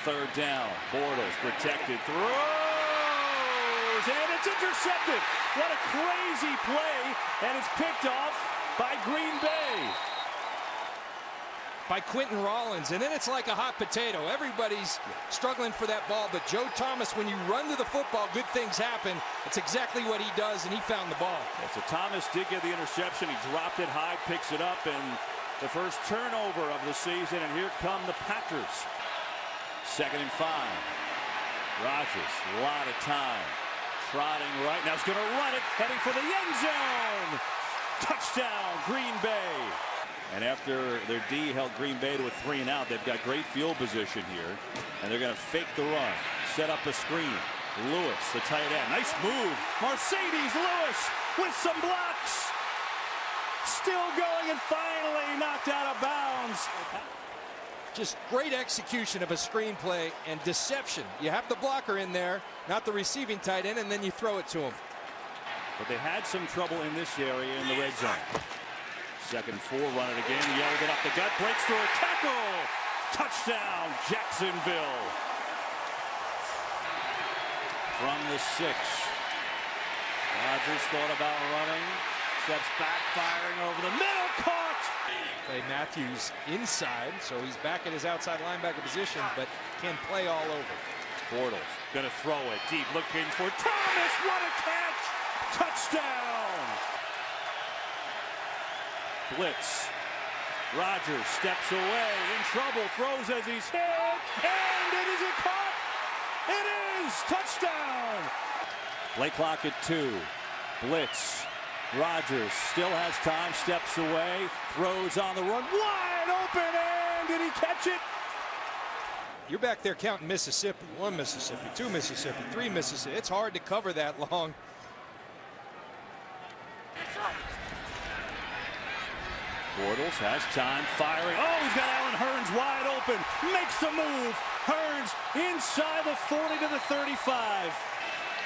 third down. Bortles protected, throws, and it's intercepted. What a crazy play, and it's picked off by Green Bay. By Quentin Rollins, and then it's like a hot potato. Everybody's struggling for that ball, but Joe Thomas, when you run to the football, good things happen. It's exactly what he does, and he found the ball. Yeah, so Thomas did get the interception. He dropped it high, picks it up, and the first turnover of the season, and here come the Packers. 2nd and 5. Rodgers, a lot of time. Trotting right, now he's going to run it, heading for the end zone. Touchdown, Green Bay. And after their D held Green Bay to a 3 and out, they've got great field position here. And they're going to fake the run, set up a screen. Lewis, the tight end. Nice move. Mercedes Lewis with some blocks. Still going and finally knocked out of bounds. Just great execution of a screenplay and deception. You have the blocker in there, not the receiving tight end, and then you throw it to him. But they had some trouble in this area in the red zone. 2nd and 4, run it again, yelled it up the gut, breaks through a tackle. Touchdown, Jacksonville. From the 6. Rodgers thought about running, steps back, firing over the middle, caught. Play Matthews inside, so he's back at his outside linebacker position, but can play all over. Bortles gonna throw it deep, looking for Thomas. What a catch! Touchdown! Blitz. Rodgers steps away, in trouble, throws as he's hit, and it isn't caught. It is touchdown. Play clock at 2. Blitz. Rodgers still has time, steps away, throws on the run, wide open, and did he catch it? You're back there counting Mississippi. 1 Mississippi, 2 Mississippi, 3 Mississippi. It's hard to cover that long. Bortles has time, firing. Oh, he's got Allen Hurns wide open. Makes the move. Hurns inside the 40 to the 35.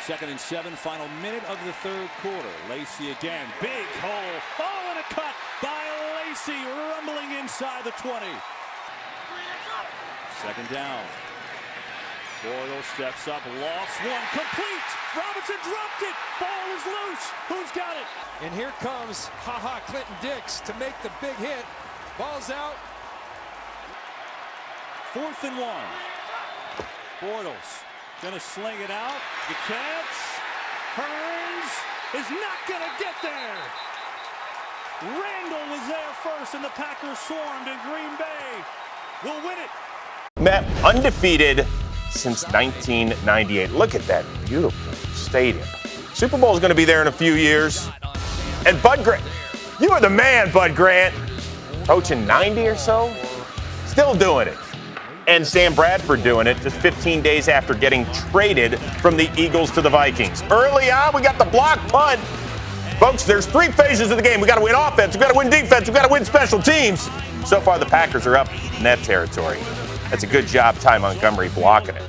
2nd and 7, final minute of the 3rd quarter. Lacy again, big hole. Oh, and a cut by Lacy, rumbling inside the 20. 2nd down. Bortles steps up, lost one, complete. Robinson dropped it. Ball is loose. Who's got it? And here comes Clinton Dix to make the big hit. Ball's out. 4th and 1. Bortles gonna sling it out. The catch. Hurns is not gonna get there. Randall was there first, and the Packers swarmed, and Green Bay will win it. Matt, undefeated since 1998. Look at that beautiful stadium. Super Bowl is going to be there in a few years. And Bud Grant, you are the man, Bud Grant. Approaching 90 or so, still doing it. And Sam Bradford doing it just 15 days after getting traded from the Eagles to the Vikings. Early on, we got the block punt. Folks, there's 3 phases of the game. We got to win offense, we got to win defense, we got to win special teams. So far, the Packers are up in that territory. That's a good job, Ty Montgomery, blocking it.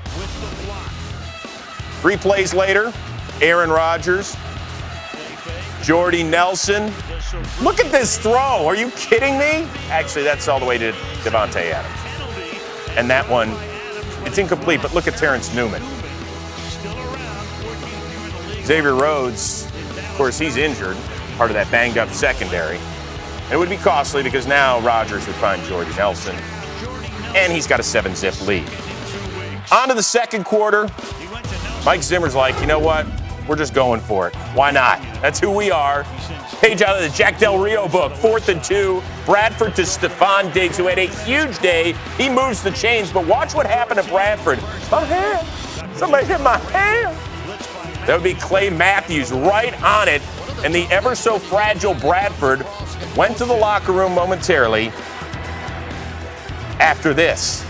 3 plays later, Aaron Rodgers, Jordy Nelson. Look at this throw. Are you kidding me? Actually, that's all the way to Devontae Adams. And that one, it's incomplete, but look at Terrence Newman. Xavier Rhodes, of course, he's injured, part of that banged-up secondary. And it would be costly because now Rodgers would find Jordy Nelson. And he's got a 7-zip lead. On to the 2nd quarter. Mike Zimmer's like, you know what? We're just going for it. Why not? That's who we are. Page out of the Jack Del Rio book. 4th and 2. Bradford to Stephon Diggs, who had a huge day. He moves the chains, but watch what happened to Bradford. My hand. Somebody hit my hand. That would be Clay Matthews right on it. And the ever-so-fragile Bradford went to the locker room momentarily. After this,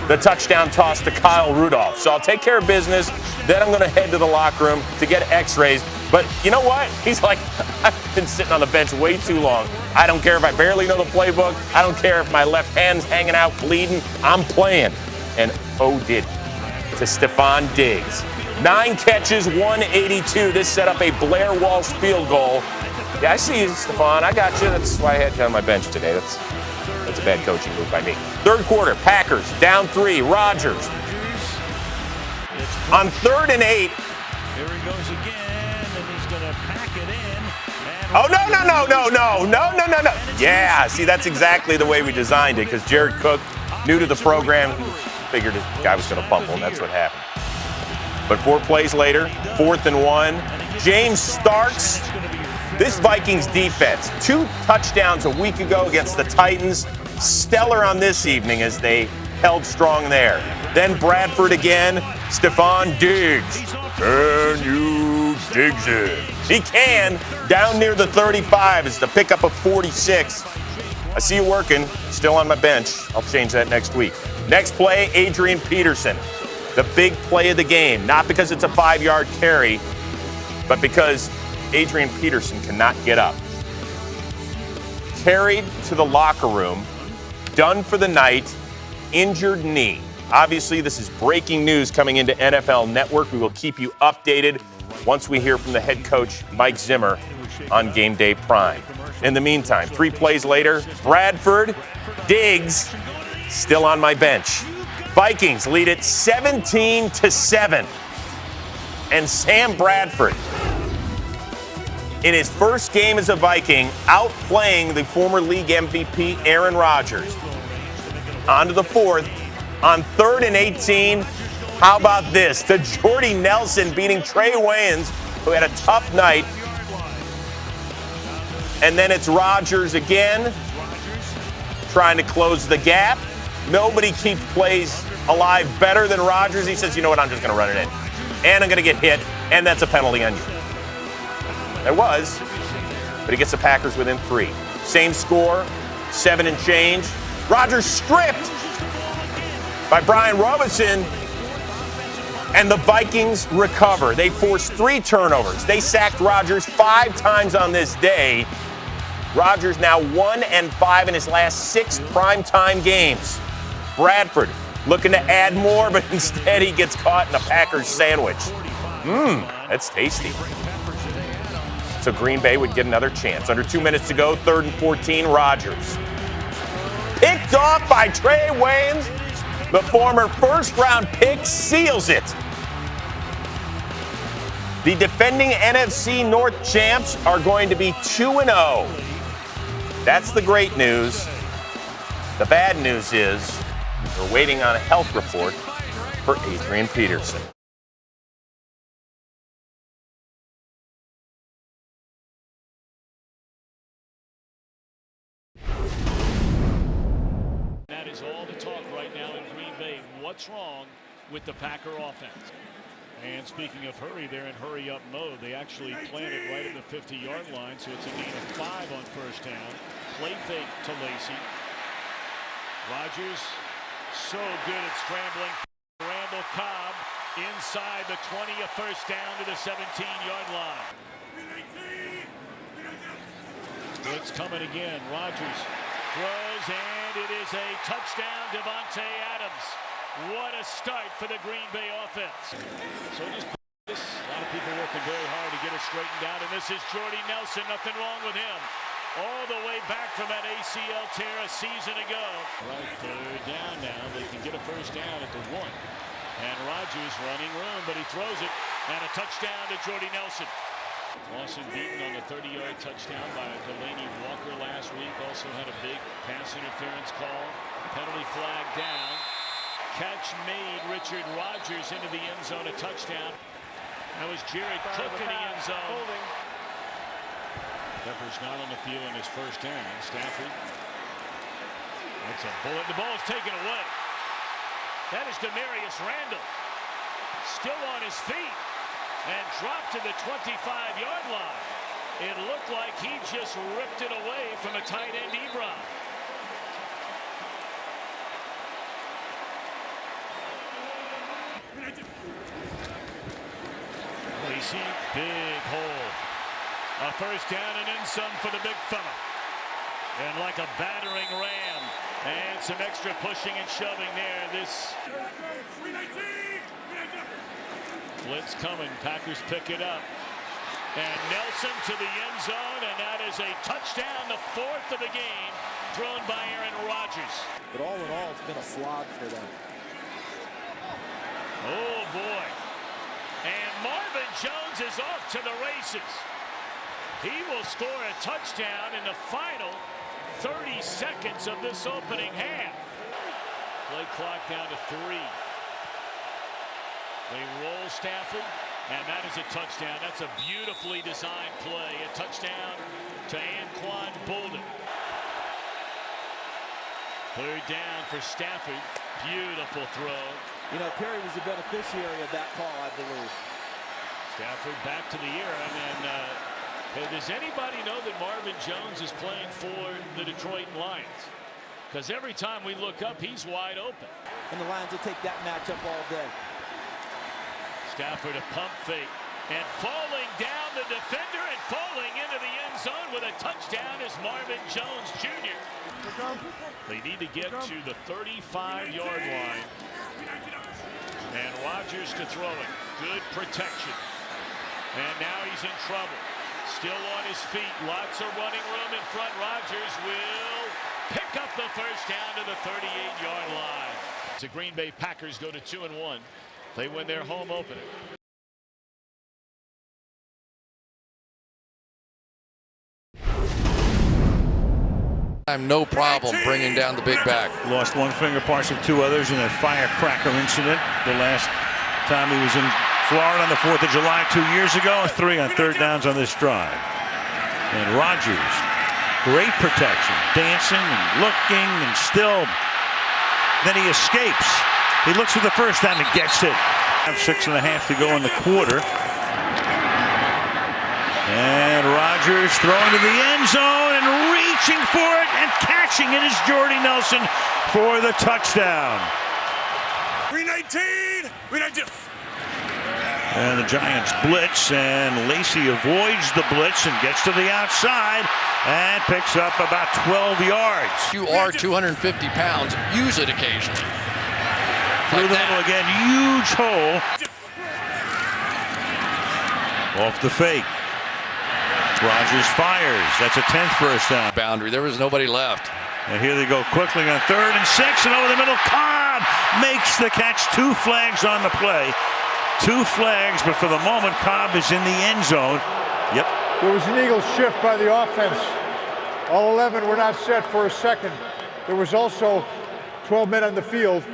the touchdown toss to Kyle Rudolph. So I'll take care of business, then I'm going to head to the locker room to get x-rays. But you know what? He's like, I've been sitting on the bench way too long. I don't care if I barely know the playbook. I don't care if my left hand's hanging out bleeding. I'm playing. And oh, did to Stephon Diggs. 9 catches, 182. This set up a Blair Walsh field goal. Yeah, I see you, Stephon. I got you. That's why I had you on my bench today. That's a bad coaching move by me. Third quarter, Packers down 3. Rodgers on 3rd and 8. Here he goes again, and he's going to pack it in. Oh, no. Yeah, see, that's exactly the way we designed it, because Jared Cook, new to the program, figured the guy was going to fumble, and that's what happened. But 4 plays later, 4th and 1, James Starks. This Vikings defense, 2 touchdowns a week ago against the Titans. Stellar on this evening as they held strong there. Then Bradford again, Stephon Diggs. Can you Diggs it? He can, down near the 35 is the pickup of 46. I see you working, still on my bench. I'll change that next week. Next play, Adrian Peterson. The big play of the game, not because it's a 5-yard carry, but because Adrian Peterson cannot get up. Carried to the locker room, done for the night, injured knee. Obviously, this is breaking news coming into NFL Network. We will keep you updated once we hear from the head coach, Mike Zimmer, on Game Day Prime. In the meantime, 3 plays later, Bradford, Diggs, still on my bench. Vikings lead it 17-7. And Sam Bradford, in his first game as a Viking, outplaying the former league MVP Aaron Rodgers. On to the 4th. On 3rd and 18, how about this? To Jordy Nelson beating Trey Wayans, who had a tough night. And then it's Rodgers again, trying to close the gap. Nobody keeps plays alive better than Rodgers. He says, you know what, I'm just going to run it in. And I'm going to get hit, and that's a penalty on you. It was, but he gets the Packers within 3. Same score, 7 and change. Rodgers stripped by Brian Robinson, and the Vikings recover. They forced 3 turnovers. They sacked Rodgers 5 times on this day. Rodgers now 1-5 in his last 6 primetime games. Bradford looking to add more, but instead he gets caught in a Packers sandwich. That's tasty. So Green Bay would get another chance. Under 2 minutes to go, 3rd and 14, Rodgers. Picked off by Trey Wayans. The former first-round pick seals it. The defending NFC North champs are going to be 2-0. That's the great news. The bad news is we're waiting on a health report for Adrian Peterson. That is all the talk right now in Green Bay. What's wrong with the Packer offense? And speaking of hurry, they're in hurry-up mode. They actually planted right at the 50-yard line, so it's a gain of 5 on first down. Play fake to Lacy. Rodgers, so good at scrambling. Randall Cobb inside the 20, a first down to the 17-yard line. Blitz coming again. Rodgers throws, and it is a touchdown, Devontae Adams. What a start for the Green Bay offense. So just a lot of people working very hard to get it straightened out, and this is Jordy Nelson. Nothing wrong with him. All the way back from that ACL tear a season ago. Right, 3rd down now. They can get a first down at the 1. And Rodgers running room, but he throws it. And a touchdown to Jordy Nelson. Lawson beaten on the 30-yard touchdown by Delaney Walker last week. Also had a big pass interference call. Penalty flag down. Catch made. Richard Rodgers into the end zone, a touchdown. That was Jared Cook in the end zone. Pepper's not on the field in his first down. Stafford. That's a bullet. The ball is taken away. That is Demarius Randall. Still on his feet. And dropped to the 25-yard line. It looked like he just ripped it away from a tight end, Ebron. Lacy, big hole. A first down and then some for the big fella. And like a battering ram. And some extra pushing and shoving there. This blitz coming. Packers pick it up. And Nelson to the end zone, and that is a touchdown, the 4th of the game, thrown by Aaron Rodgers. But all in all, it's been a slog for them. Oh, boy. And Marvin Jones is off to the races. He will score a touchdown in the final 30 seconds of this opening half. Play clock down to 3. They roll Stafford, and that is a touchdown. That's a beautifully designed play. A touchdown to Anquan Bolden. 3rd down for Stafford. Beautiful throw. You know, Perry was the beneficiary of that call, I believe. Stafford back to the air. I mean, does anybody know that Marvin Jones is playing for the Detroit Lions? Because every time we look up, he's wide open. And the Lions will take that matchup all day. Stafford a pump fake, and falling down the defender and falling into the end zone with a touchdown is Marvin Jones Jr. They need to get to the 35-yard line. And Rodgers to throw it. Good protection. And now he's in trouble. Still on his feet. Lots of running room in front. Rodgers will pick up the first down to the 38-yard line. The Green Bay Packers go to 2-1. They win their home opener. No problem bringing down the big back. Lost one finger, parts of 2 others in that firecracker incident. The last time he was in Florida on the 4th of July 2 years ago. 3 on 3rd downs on this drive. And Rodgers, great protection, dancing and looking, and still, then he escapes. He looks for the first time and gets it. 6.5 to go in the quarter. And Rodgers throwing to the end zone and reaching for it and catching it is Jordy Nelson for the touchdown. 319! 319! And the Giants blitz, and Lacy avoids the blitz and gets to the outside and picks up about 12 yards. You are 250 pounds. Use it occasionally. Through the middle again, huge hole. Off the fake. Rodgers fires. That's a 10th first down. Boundary. There was nobody left. And here they go quickly on 3rd and 6, and over the middle, Cobb makes the catch. 2 flags on the play. 2 flags, but for the moment, Cobb is in the end zone. Yep. There was an Eagles shift by the offense. All 11 were not set for a second. There was also 12 men on the field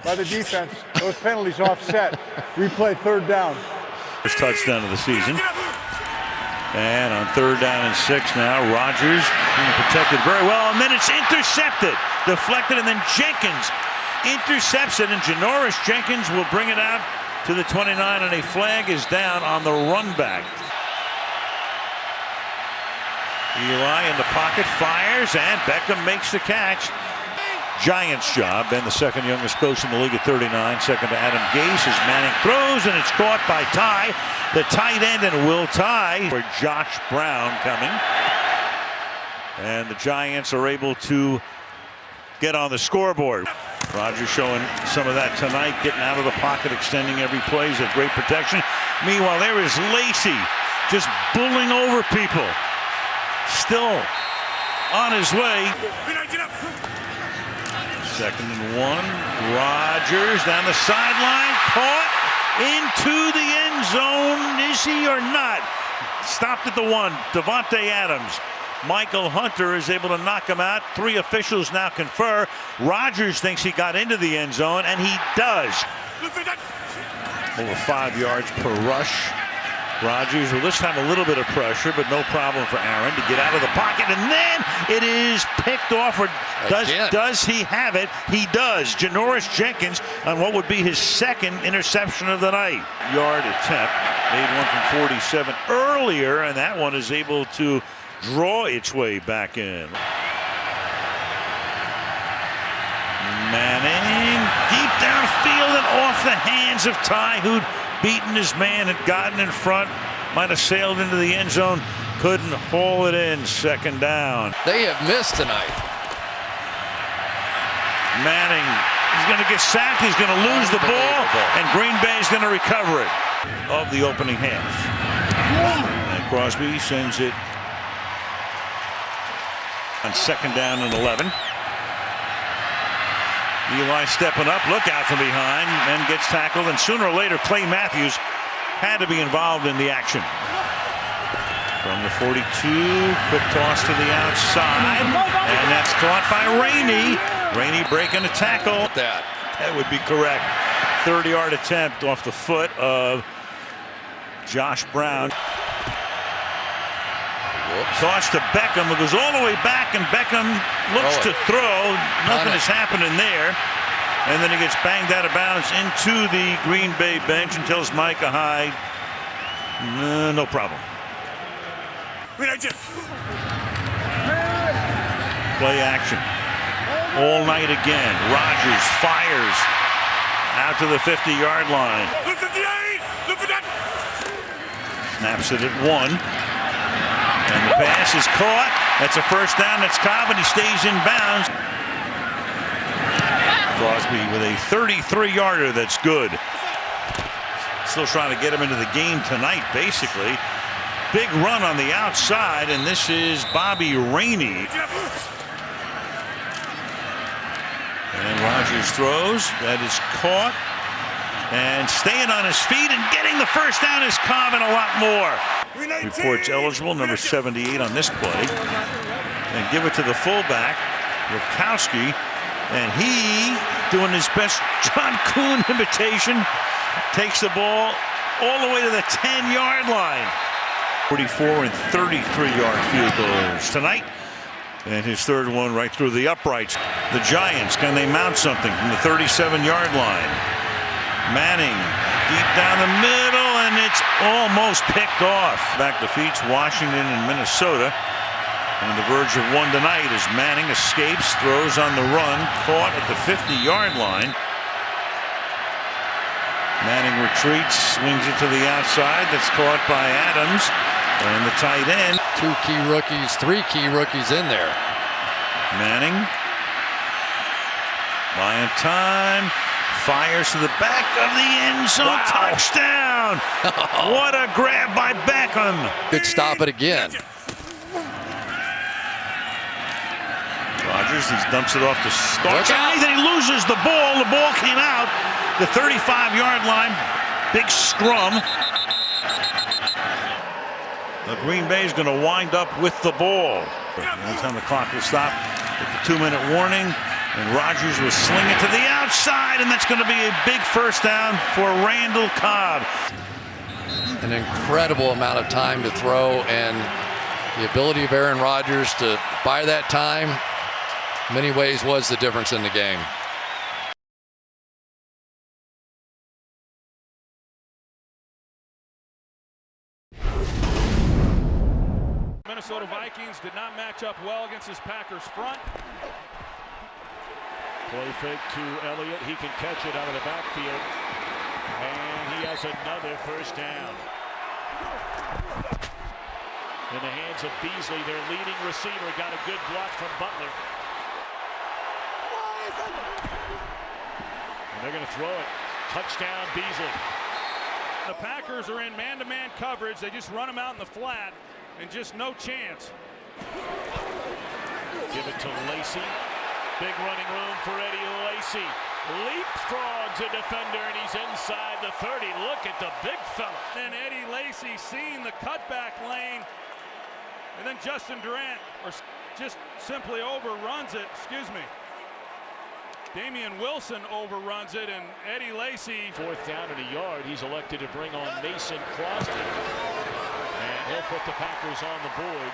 by the defense. Those penalties offset. Replay 3rd down. First touchdown of the season. And on 3rd down and 6 now, Rodgers being protected very well, and then it's intercepted, deflected, and then Jenkins intercepts it, and Janoris Jenkins will bring it out to the 29, and a flag is down on the run back. Eli in the pocket, fires, and Beckham makes the catch. Giants job, and the 2nd youngest coach in the league at 39, second to Adam Gase as Manning throws, and it's caught by Ty, the tight end, and Will Ty for Josh Brown coming. And the Giants are able to get on the scoreboard. Rodgers showing some of that tonight, getting out of the pocket, extending every play. He's a great protection. Meanwhile, there is Lacy just bullying over people. Still on his way. 2nd and 1. Rodgers down the sideline, caught into the end zone. Is he or not? Stopped at the 1. Devontae Adams. Michael Hunter is able to knock him out. 3 officials now confer. Rodgers thinks he got into the end zone, and he does. Over 5 yards per rush. Rodgers, well, this time a little bit of pressure, but no problem for Aaron to get out of the pocket, and then it is picked off. Or does he have it? He does. Janoris Jenkins on what would be his 2nd interception of the night. Yard attempt, made one from 47 earlier, and that one is able to draw its way back in. Manning deep downfield and off the hands of Ty, who'd beaten his man, had gotten in front, might have sailed into the end zone, couldn't haul it in. 2nd down. They have missed tonight. Manning, he's going to get sacked, he's going to lose the ball, and Green Bay is going to recover it of the opening half. And Crosby sends it on 2nd down and 11. Eli stepping up, look out from behind, and gets tackled. And sooner or later, Clay Matthews had to be involved in the action. From the 42, quick toss to the outside, and that's caught by Rainey. Rainey breaking a tackle. That would be correct. 30-yard attempt off the foot of Josh Brown. Toss to Beckham. It goes all the way back, and Beckham looks to throw. Nothing is happening there. And then he gets banged out of bounds into the Green Bay bench and tells Micah Hyde, no problem. Play action. All night again. Rodgers fires out to the 50-yard line. Snaps it at 1. And the pass is caught. That's a first down. That's Cobb, and he stays in bounds. Crosby with a 33-yarder that's good. Still trying to get him into the game tonight, basically. Big run on the outside, and this is Bobby Rainey. And Rodgers throws. That is caught. And staying on his feet and getting the first down is Cobb, and a lot more. Reports eligible, number 78 on this play. And give it to the fullback, Rukowski. And he, doing his best John Kuhn imitation, takes the ball all the way to the 10-yard line. 44 and 33-yard field goals tonight. And his third one right through the uprights. The Giants, can they mount something from the 37-yard line? Manning deep down the middle, and it's almost picked off. Back defeats Washington and Minnesota. On the verge of one tonight as Manning escapes, throws on the run, caught at the 50-yard line. Manning retreats, swings it to the outside. That's caught by Adams. And the tight end. 2 key rookies, 3 key rookies in there. Manning. Buying time. Fires to the back of the end zone. Wow. Touchdown! What a grab by Beckham. Good stop it again. Rodgers, he dumps it off to Starks. And he loses the ball. The ball came out. The 35-yard line. Big scrum. The Green Bay is going to wind up with the ball. That's time the clock will stop with the 2-minute warning. And Rodgers will sling it to the outside, and that's going to be a big first down for Randall Cobb. An incredible amount of time to throw, and the ability of Aaron Rodgers to buy that time, in many ways, was the difference in the game. Minnesota Vikings did not match up well against his Packers front. Play fake to Elliott. He can catch it out of the backfield. And he has another first down. In the hands of Beasley, their leading receiver, got a good block from Butler. And they're going to throw it. Touchdown, Beasley. The Packers are in man-to-man coverage. They just run them out in the flat, and just no chance. Give it to Lacy. Big running room for Eddie Lacy. Leapfrogs a defender, and he's inside the 30. Look at the big fella. And Eddie Lacy seeing the cutback lane. And then Justin Durant just simply overruns it. Excuse me. Damian Wilson overruns it, and Eddie Lacy. 4th down and a yard. He's elected to bring on Mason Crosby. And he'll put the Packers on the board.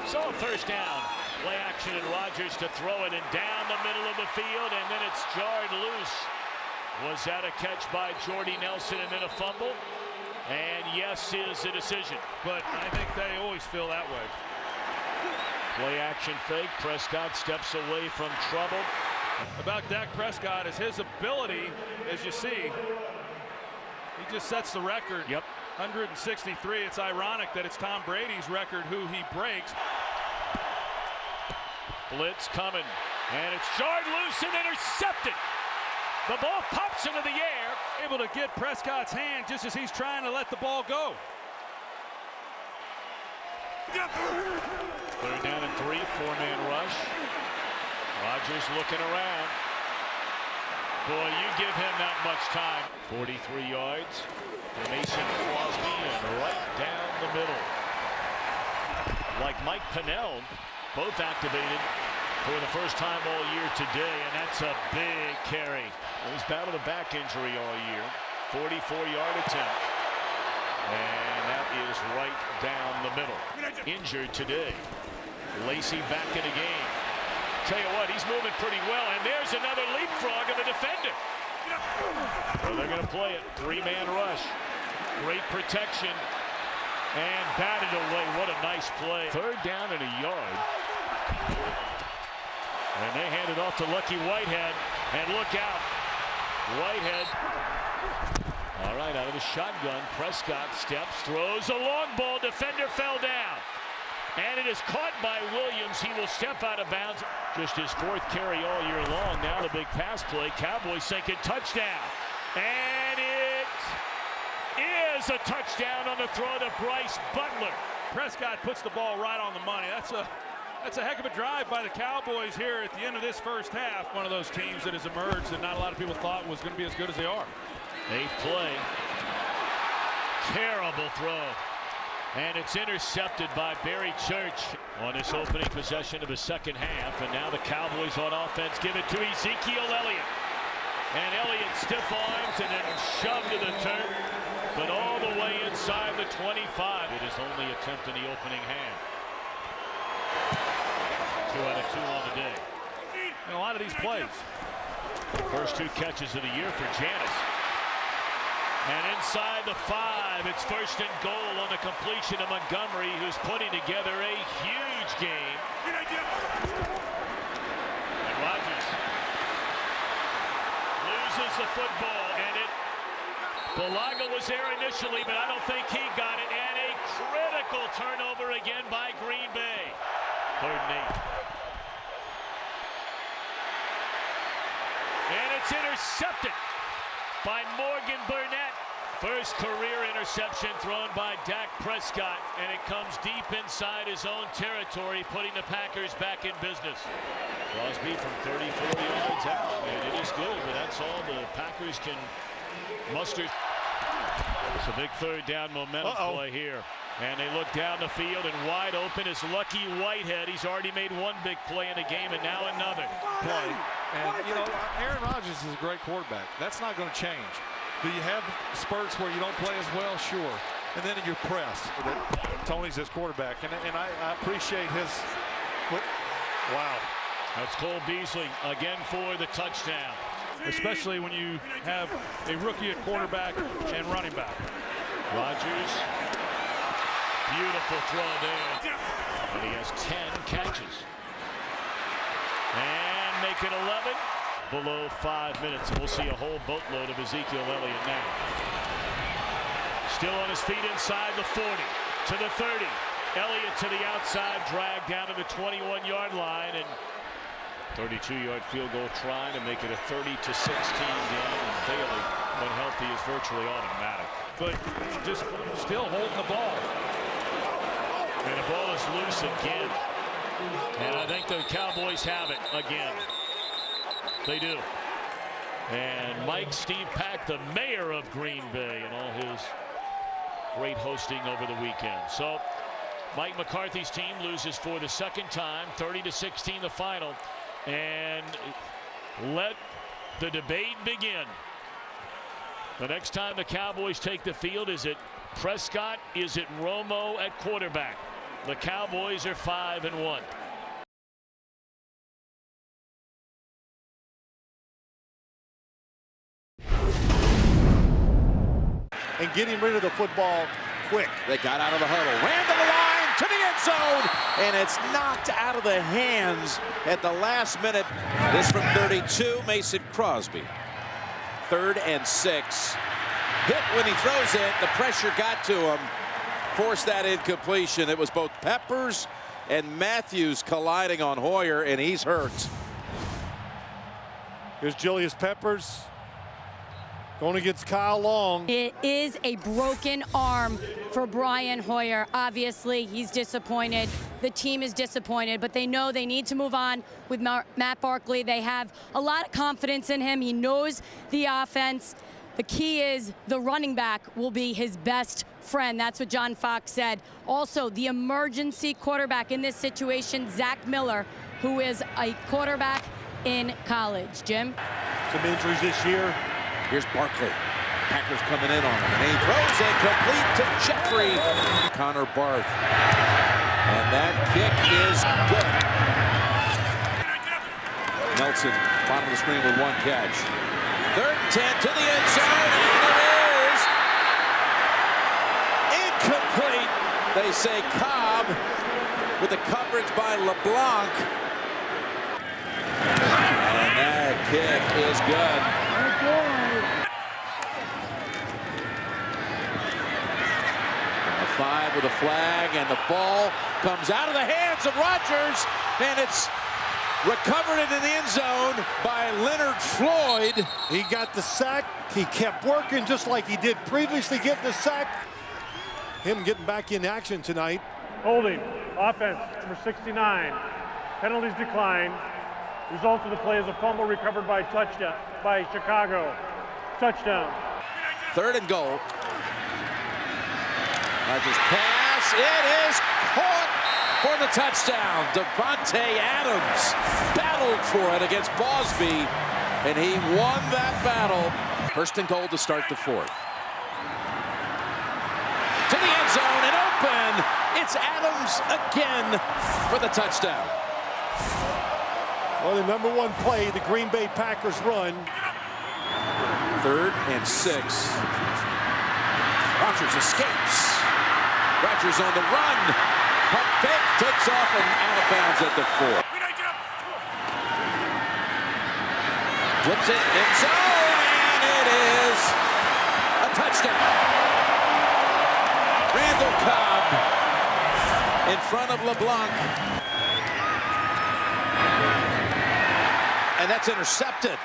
So first down. Play action, and Rodgers to throw it, and down the middle of the field, and then it's jarred loose. Was that a catch by Jordy Nelson and then a fumble? And yes, is a decision. But I think they always feel that way. Play action fake. Prescott steps away from trouble. About Dak Prescott is his ability, as you see. He just sets the record. Yep. 163. It's ironic that it's Tom Brady's record who he breaks. Blitz coming, and it's jarred loose and intercepted. The ball pops into the air. Able to get Prescott's hand just as he's trying to let the ball go. Third down and 3, 4-man rush. Rodgers looking around. Boy, you give him that much time. 43 yards for Mason Crosby and right down the middle. Like Mike Pennell, both activated for the first time all year today, and that's a big carry. He's battled a back injury all year. 44-yard attempt. And that is right down the middle. Injured today. Lacey back in the game. Tell you what, he's moving pretty well, and there's another leapfrog of the defender. So they're going to play it. 3-man rush. Great protection. And batted away. What a nice play. Third down and a yard. And they hand it off to Lucky Whitehead. And look out. Whitehead. All right, out of the shotgun. Prescott steps, throws a long ball. Defender fell down. And it is caught by Williams. He will step out of bounds. Just his 4th carry all year long. Now the big pass play. Cowboys thinking touchdown. And it is a touchdown on the throw to Bryce Butler. Prescott puts the ball right on the money. That's a heck of a drive by the Cowboys here at the end of this first half. One of those teams that has emerged that not a lot of people thought was going to be as good as they are. 8th play. Terrible throw. And it's intercepted by Barry Church on this opening possession of the second half. And now the Cowboys on offense give it to Ezekiel Elliott. And Elliott stiff arms and then shoved to the turf, but all the way inside the 25. It is only attempt in the opening half. 2 out of 2 on the day. And a lot of these plays. First 2 catches of the year for Janis. And inside the 5, it's 1st and goal on the completion of Montgomery, who's putting together a huge game. And Rodgers loses the football, and Bulaga was there initially, but I don't think he got it. And a critical turnover again by Green Bay. 3rd and 8. And it's intercepted by Morgan Burnett. First career interception thrown by Dak Prescott, and it comes deep inside his own territory, putting the Packers back in business. Crosby from 34 yards out, and it is good, but that's all the Packers can muster. It's a big 3rd down momentum play here. And they look down the field, and wide open is Lucky Whitehead. He's already made 1 big play in the game, and now another play. And, you know, Aaron Rodgers is a great quarterback. That's not going to change. Do you have spurts where you don't play as well? Sure. And then you're pressed. Tony's his quarterback, and I appreciate his. Wow. That's Cole Beasley again for the touchdown. Especially when you have a rookie at quarterback and running back. Rodgers. Beautiful throw there. And he has 10 catches. And make it 11. Below 5 minutes. And we'll see a whole boatload of Ezekiel Elliott now. Still on his feet inside the 40. To the 30. Elliott to the outside. Dragged down to the 21-yard line. And 32-yard field goal trying to make it a 30-16 game. And Bailey, when healthy, is virtually automatic. But just still holding the ball. And the ball is loose again. And I think the Cowboys have it again. They do. And Mike Steve Pack, the mayor of Green Bay, and all his great hosting over the weekend. So Mike McCarthy's team loses for the 2nd time, 30-16 the final. And let the debate begin. The next time the Cowboys take the field, is it Prescott? Is it Romo at quarterback? The Cowboys are 5-1. And getting rid of the football quick. They got out of the huddle, ran to the line, to the end zone, and it's knocked out of the hands at the last minute. This from 32, Mason Crosby. 3rd and 6. Hit when he throws it, the pressure got to him. Forced that incompletion. It was both Peppers and Matthews colliding on Hoyer, and he's hurt. Here's Julius Peppers. Going against Kyle Long. It is a broken arm for Brian Hoyer. Obviously, he's disappointed. The team is disappointed, but they know they need to move on with Matt Barkley. They have a lot of confidence in him. He knows the offense. The key is the running back will be his best friend. That's what John Fox said. Also, the emergency quarterback in this situation, Zach Miller, who is a quarterback in college. Jim? Some injuries this year. Here's Barkley. Packers coming in on him. And he throws it complete to Jeffrey. Connor Barth. And that kick is good. Nelson, bottom of the screen with one catch. 3rd and 10 to the end zone. And it is incomplete. They say Cobb with the coverage by LeBlanc. And that kick is good. 5 with a flag, and the ball comes out of the hands of Rodgers, and it's recovered into the end zone by Leonard Floyd. He got the sack. He kept working just like he did previously, getting the sack. Him getting back in action tonight. Holding, offense, number 69. Penalties declined. Result of the play is a fumble recovered by touchdown by Chicago. Touchdown. 3rd and goal. Rodgers pass, it is caught for the touchdown. Davante Adams battled for it against Bosby, and he won that battle. 1st and goal to start the 4th. To the end zone and open. It's Adams again for the touchdown. Well, the number 1 play, the Green Bay Packers run. 3rd and 6. Rodgers escapes. Rodgers on the run. Pump fake, takes off and out of bounds at the 4. Flips it in zone, and it is a touchdown. Randall Cobb in front of LeBlanc. And that's intercepted.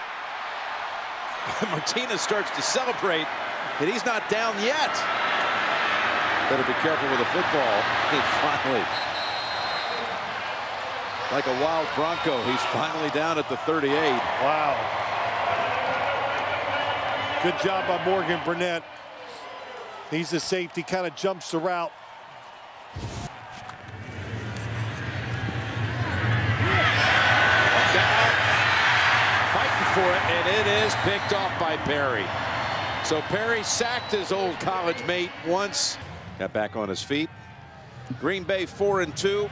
Martinez starts to celebrate, and he's not down yet. Better be careful with the football. He finally, like a wild Bronco, he's finally down at the 38. Wow. Good job by Morgan Burnett. He's the safety, kind of jumps the route. Fighting for it, and it is picked off by Perry. So Perry sacked his old college mate once. Got back on his feet. Green Bay 4-2.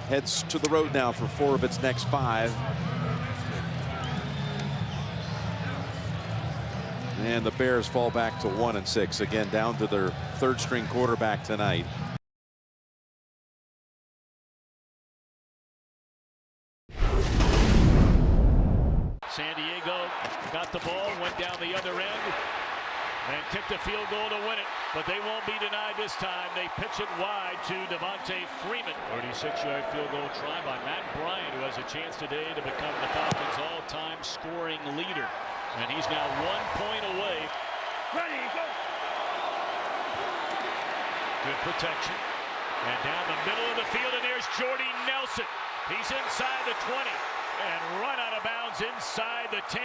Heads to the road now for 4 of its next 5. And the Bears fall back to 1-6. Again, down to their 3rd string quarterback tonight. San Diego got the ball, went down the other end, and kicked a field goal to win it. But they won't be denied this time. They pitch it wide to Devontae Freeman. 36-yard field goal try by Matt Bryant, who has a chance today to become the Falcons' all-time scoring leader. And he's now 1 point away. Ready, go! Good protection. And down the middle of the field, and there's Jordy Nelson. He's inside the 20. And run out of bounds inside the 10.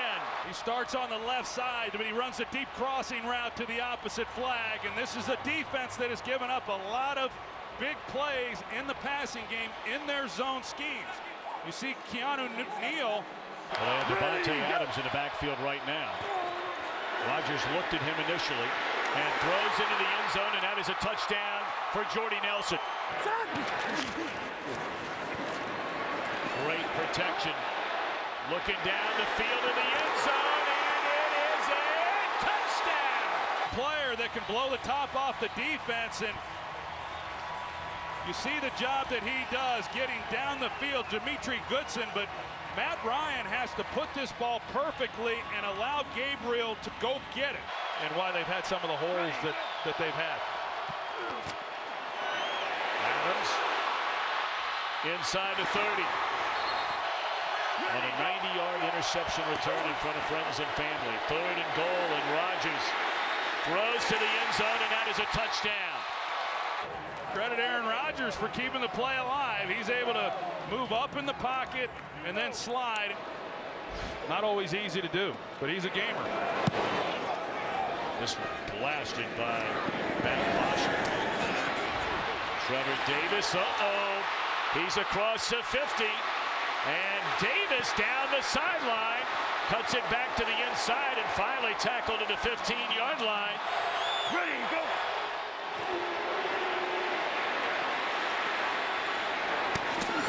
He starts on the left side, but he runs a deep crossing route to the opposite flag. And this is a defense that has given up a lot of big plays in the passing game in their zone schemes. You see Keanu Neal. Well, they have Davante Adams in the backfield right now. Rodgers looked at him initially and throws into the end zone, and that is a touchdown for Jordy Nelson. Great protection. Looking down the field in the end zone, and it is a touchdown. Player that can blow the top off the defense, and you see the job that he does getting down the field, Dimitri Goodson, but Matt Ryan has to put this ball perfectly and allow Gabriel to go get it, and why they've had some of the holes that they've had. Adams inside the 30. on a 90-yard interception return in front of friends and family. 3rd and goal, and Rodgers throws to the end zone, and that is a touchdown. Credit Aaron Rodgers for keeping the play alive. He's able to move up in the pocket and then slide. Not always easy to do, but he's a gamer. This one blasted by Matt Foster. Trevor Davis, he's across the 50. And Davis down the sideline, cuts it back to the inside, and finally tackled at the 15-yard line. Ready, go!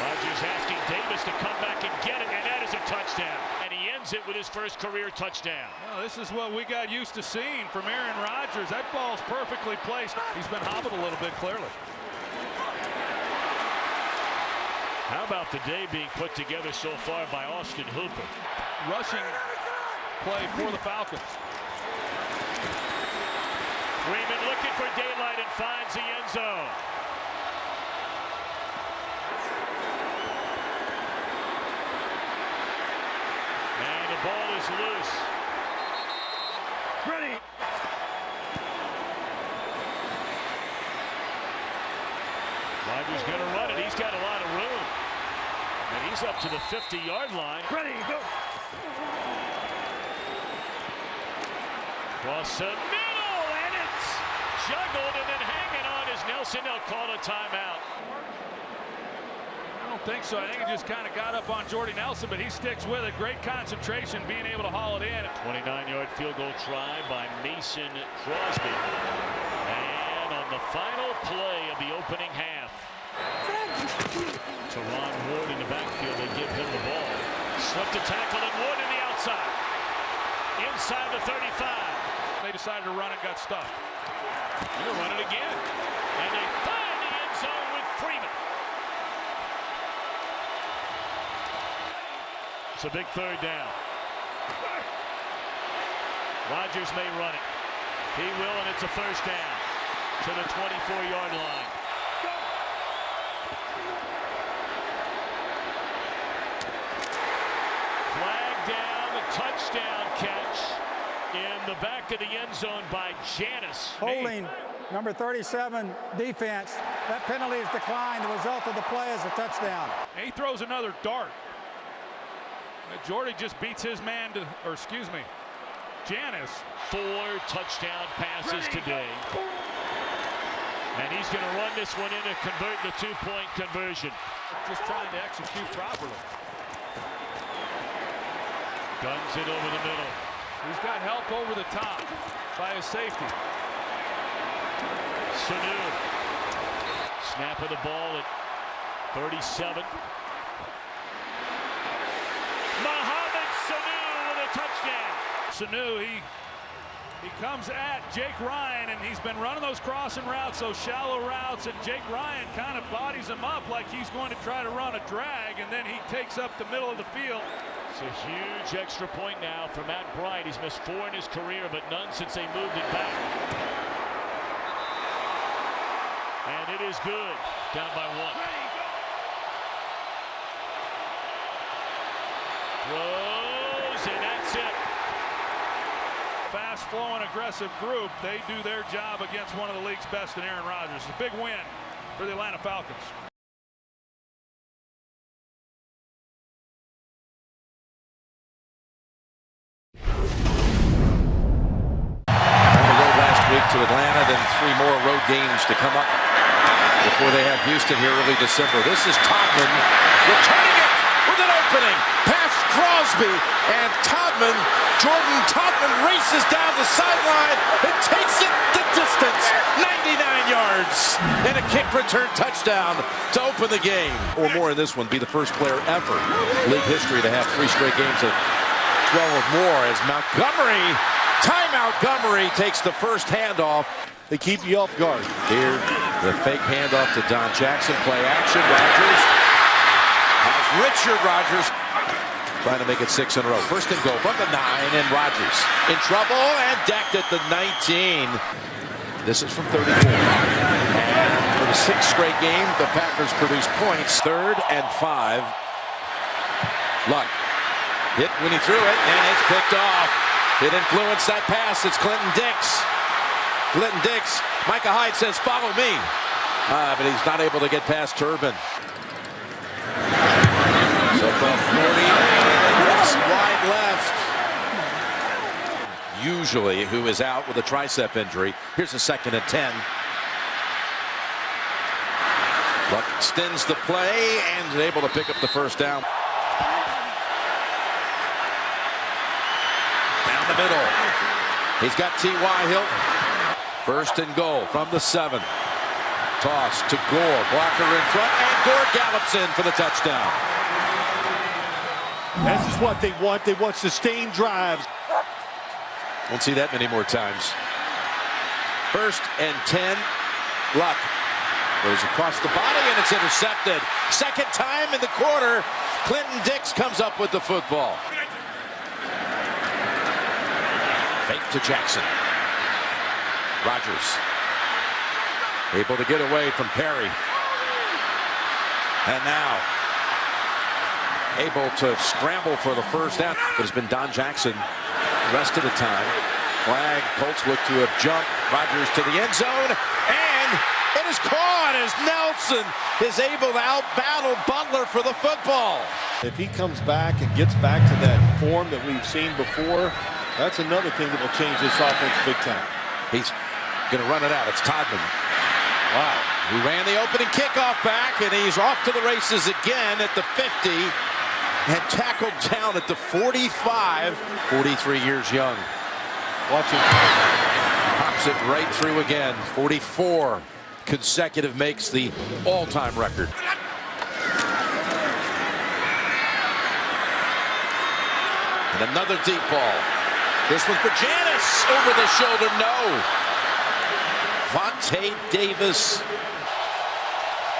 Rodgers asking Davis to come back and get it, and that is a touchdown. And he ends it with his first career touchdown. Well, this is what we got used to seeing from Aaron Rodgers. That ball's perfectly placed. He's been hobbled a little bit, clearly. How about the day being put together so far by Austin Hooper? Rushing play for the Falcons. Freeman looking for daylight and finds the end zone. And the ball is loose. Ready. Rodgers going to run it. He's got a lot of room. And he's up to the 50-yard line. Ready, go. Cross the middle, and it's juggled and then hanging on is Nelson. They'll call a timeout. I don't think so. I think he just kind of got up on Jordy Nelson, but he sticks with it. Great concentration, being able to haul it in. 29-yard field goal try by Mason Crosby. And on the final play of the opening half, to Ron Ward in the backfield, they give him the ball. Slipped a tackle, and Ward in the outside. Inside the 35. They decided to run and got stuck. They'll run it again. And they find the end zone with Freeman. It's a big 3rd down. Rodgers may run it. He will, and it's a 1st down to the 24-yard line. Touchdown catch in the back of the end zone by Janis. Holding number 37 defense. That penalty is declined. The result of the play is a touchdown. And he throws another dart. Jordy just beats his man to, or excuse me, Janis. 4 touchdown passes today. And he's going to run this one in and convert the 2-point conversion. Just trying to execute properly. Guns it over the middle. He's got help over the top by his safety. Sanu. Snap of the ball at 37. Mohamed Sanu with a touchdown. Sanu, he comes at Jake Ryan, and he's been running those crossing routes, those shallow routes, and Jake Ryan kind of bodies him up like he's going to try to run a drag, and then he takes up the middle of the field. It's a huge extra point now for Matt Bryant. He's missed 4 in his career, but none since they moved it back. And it is good. Down by 1. Throws, and that's it. Fast-flowing, aggressive group. They do their job against one of the league's best in Aaron Rodgers. A big win for the Atlanta Falcons. To Atlanta, then 3 more road games to come up before they have Houston here early December. This is Todman returning it with an opening. Past Crosby, and Jordan Todman races down the sideline and takes it the distance, 99 yards, and a kick return touchdown to open the game. Or more in this one, be the first player ever in league history to have 3 straight games of 12 or more as Montgomery takes the first handoff. They keep you off guard. Here, the fake handoff to Don Jackson. Play action. Rodgers has Richard Rodgers trying to make it 6 in a row. First and goal from the 9, and Rodgers in trouble and decked at the 19. This is from 34. And for the 6th straight game, the Packers produce points. 3rd and 5. Luck Hit when he threw it, and it's picked off. It influenced that pass. It's Clinton Dix. Clinton Dix. Micah Hyde says, follow me. But he's not able to get past Turbin. So from 48, wide left. Usually, who is out with a tricep injury. Here's a 2nd and 10. Luck extends the play and is able to pick up the first down. Down the middle. He's got T.Y. Hilton. 1st and goal from the 7. Toss to Gore. Blocker in front, and Gore gallops in for the touchdown. This is what they want. They want sustained drives. Won't see that many more times. 1st and 10. Luck goes across the body, and it's intercepted. 2nd time in the quarter. Clinton Dix comes up with the football. Fake to Jackson. Rodgers able to get away from Perry. And now able to scramble for the first down. But it's been Don Jackson the rest of the time. Flag. Colts look to have jumped. Rodgers to the end zone. And it is caught as Nelson is able to out-battle Butler for the football. If he comes back and gets back to that form that we've seen before, that's another thing that will change this offense big time. He's going to run it out. It's Todman. Wow. He ran the opening kickoff back, and he's off to the races again at the 50 and tackled down at the 45. 43 years young. Watch him. Pops it right through again. 44 consecutive makes the all-time record. And another deep ball. This one for Janis. Over the shoulder, no. Vontae Davis.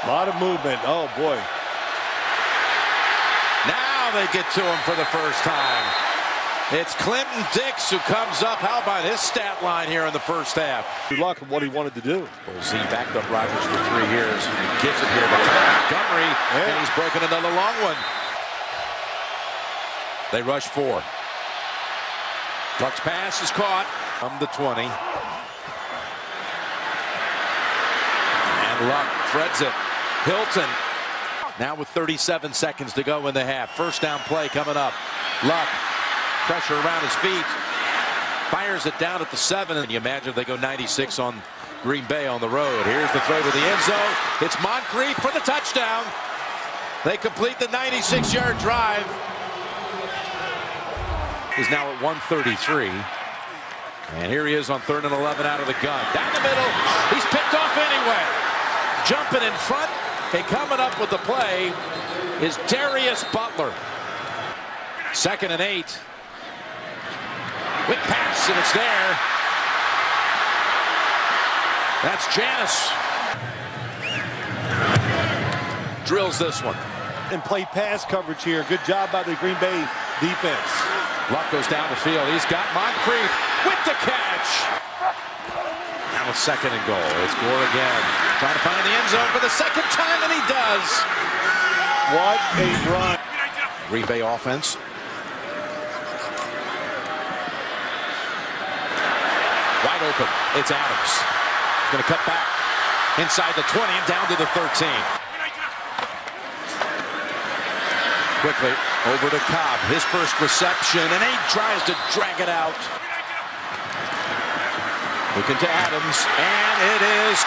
A lot of movement. Oh, boy. Now they get to him for the first time. It's Clinton Dix who comes up. How about his stat line here in the first half? Good luck at what he wanted to do. Z backed up Rodgers for 3 years. He gives it here to Montgomery, and he's broken another long one. They rush 4. Luck's pass is caught from the 20. And Luck threads it. Hilton now with 37 seconds to go in the half. First down play coming up. Luck, pressure around his feet. Fires it down at the 7. And you imagine if they go 96 on Green Bay on the road. Here's the throw to the end zone. It's Moncrief for the touchdown. They complete the 96-yard drive. Is now at 133. And here he is on 3rd and 11 out of the gun. Down the middle. He's picked off anyway. Jumping in front and coming up with the play is Darius Butler. 2nd and 8. Quick pass, and it's there. That's Janis. Drills this one. And play pass coverage here. Good job by the Green Bay defense. Luck goes down the field. He's got Moncrief with the catch. Now a 2nd and goal. It's Gore again. Trying to find the end zone for the 2nd time, and he does. What a run. Green Bay offense. Wide open. It's Adams. Going to cut back inside the 20 and down to the 13. Quickly over to Cobb. His first reception, and he tries to drag it out. Looking to Adams, and it is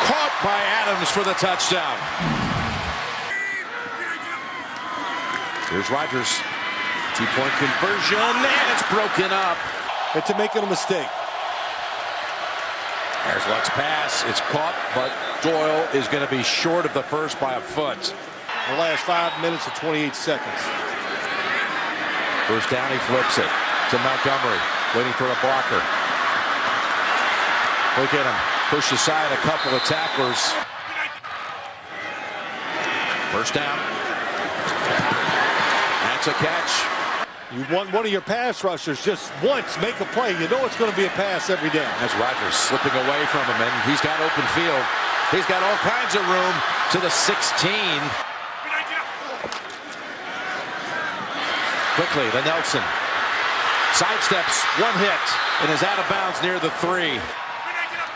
caught by Adams for the touchdown. Here's Rodgers. 2-point conversion, and it's broken up. It's making a mistake. There's Luck's pass. It's caught, but Doyle is going to be short of the first by a foot. The last 5 minutes and 28 seconds. First down, he flips it to Montgomery, waiting for a blocker. Look at him push aside a couple of tacklers. First down. That's a catch. You want one of your pass rushers just once make a play. You know it's going to be a pass every down. That's Rodgers slipping away from him, and he's got open field. He's got all kinds of room to the 16. quickly to Nelson. Sidesteps, one hit, and is out of bounds near the 3.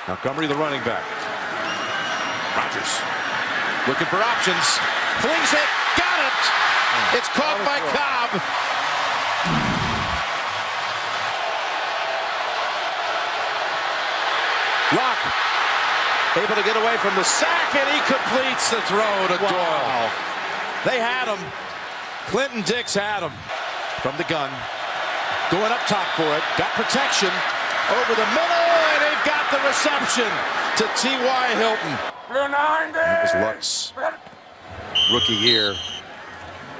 Montgomery, the running back. Rodgers looking for options. Flings it, got it! It's caught by Cobb. Luck able to get away from the sack, and he completes the throw to Doyle. They had him. Clinton Dix had him. From the gun. Going up top for it. Got protection. Over the middle, and they've got the reception to T.Y. Hilton. That was Luck's rookie year.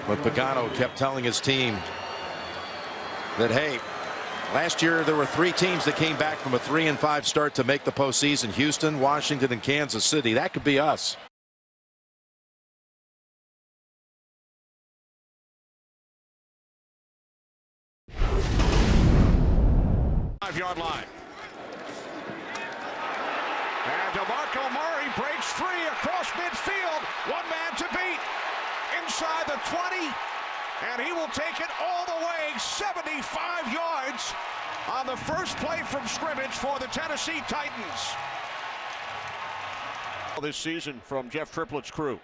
But Pagano kept telling his team that, hey, last year there were 3 teams that came back from a 3-5 start to make the postseason. Houston, Washington, and Kansas City. That could be us. Yard line. And DeMarco Murray breaks free across midfield. One man to beat. Inside the 20. And he will take it all the way 75 yards on the first play from scrimmage for the Tennessee Titans. This season from Jeff Triplett's crew.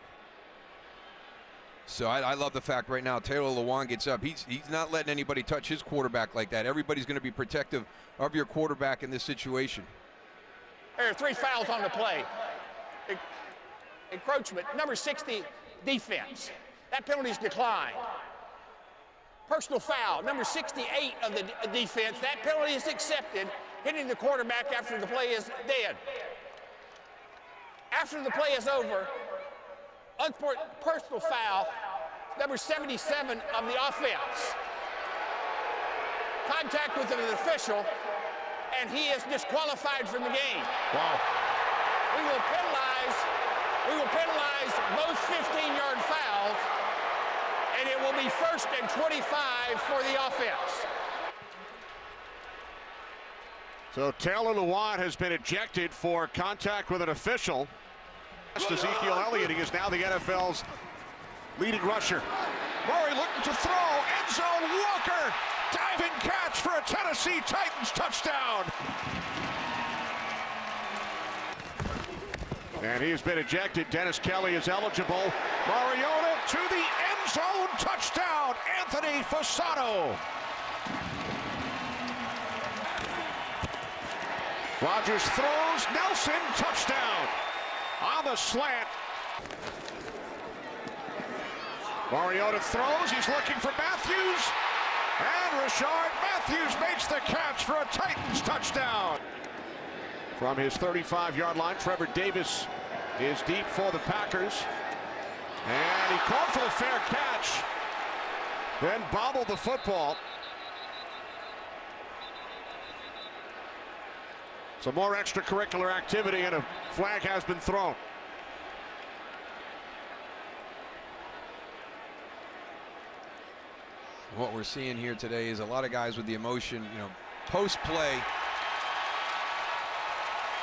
So I love the fact right now Taylor Lewan gets up. He's not letting anybody touch his quarterback like that. Everybody's going to be protective of your quarterback in this situation. There are 3 fouls on the play. Encroachment, number 60, defense. That penalty's declined. Personal foul, number 68 of the defense. That penalty is accepted, hitting the quarterback after the play is dead. After the play is over, personal foul, number 77 of the offense. Contact with an official, and he is disqualified from the game. Wow. We will penalize both 15-yard fouls, and it will be 1st and 25 for the offense. So Taylor Lewan has been ejected for contact with an official. Ezekiel Elliott, he is now the NFL's leading rusher. Murray looking to throw, end zone, Walker, diving catch for a Tennessee Titans touchdown. And he has been ejected. Dennis Kelly is eligible. Mariota to the end zone, touchdown, Anthony Fasano. Rodgers throws, Nelson, touchdown. On the slant. Mariota throws. He's looking for Matthews. And Rashard Matthews makes the catch for a Titans touchdown. From his 35-yard line, Trevor Davis is deep for the Packers. And he called for the fair catch. Then bobbled the football. Some more extracurricular activity, and a flag has been thrown. What we're seeing here today is a lot of guys with the emotion, post-play.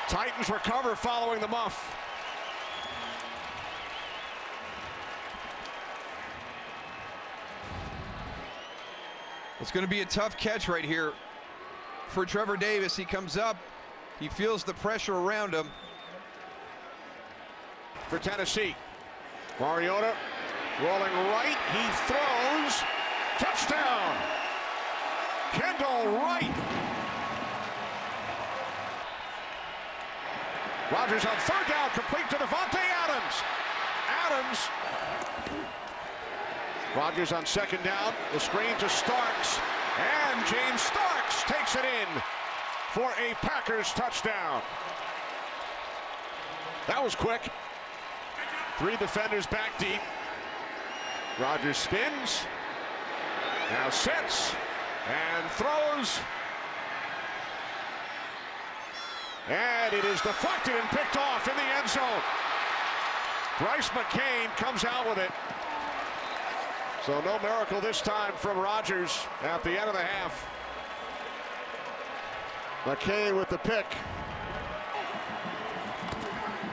Titans recover following the muff. It's going to be a tough catch right here for Trevor Davis. He comes up. He feels the pressure around him. For Tennessee, Mariota rolling right. He throws. Touchdown. Kendall Wright. Rodgers on 3rd down, complete to Davante Adams. Rodgers on 2nd down. The screen to Starks. And James Starks takes it in for a Packers touchdown. That was quick. 3 defenders back deep. Rodgers spins. Now sits and throws. And it is deflected and picked off in the end zone. Bryce McCain comes out with it. So no miracle this time from Rodgers at the end of the half. McCain with the pick.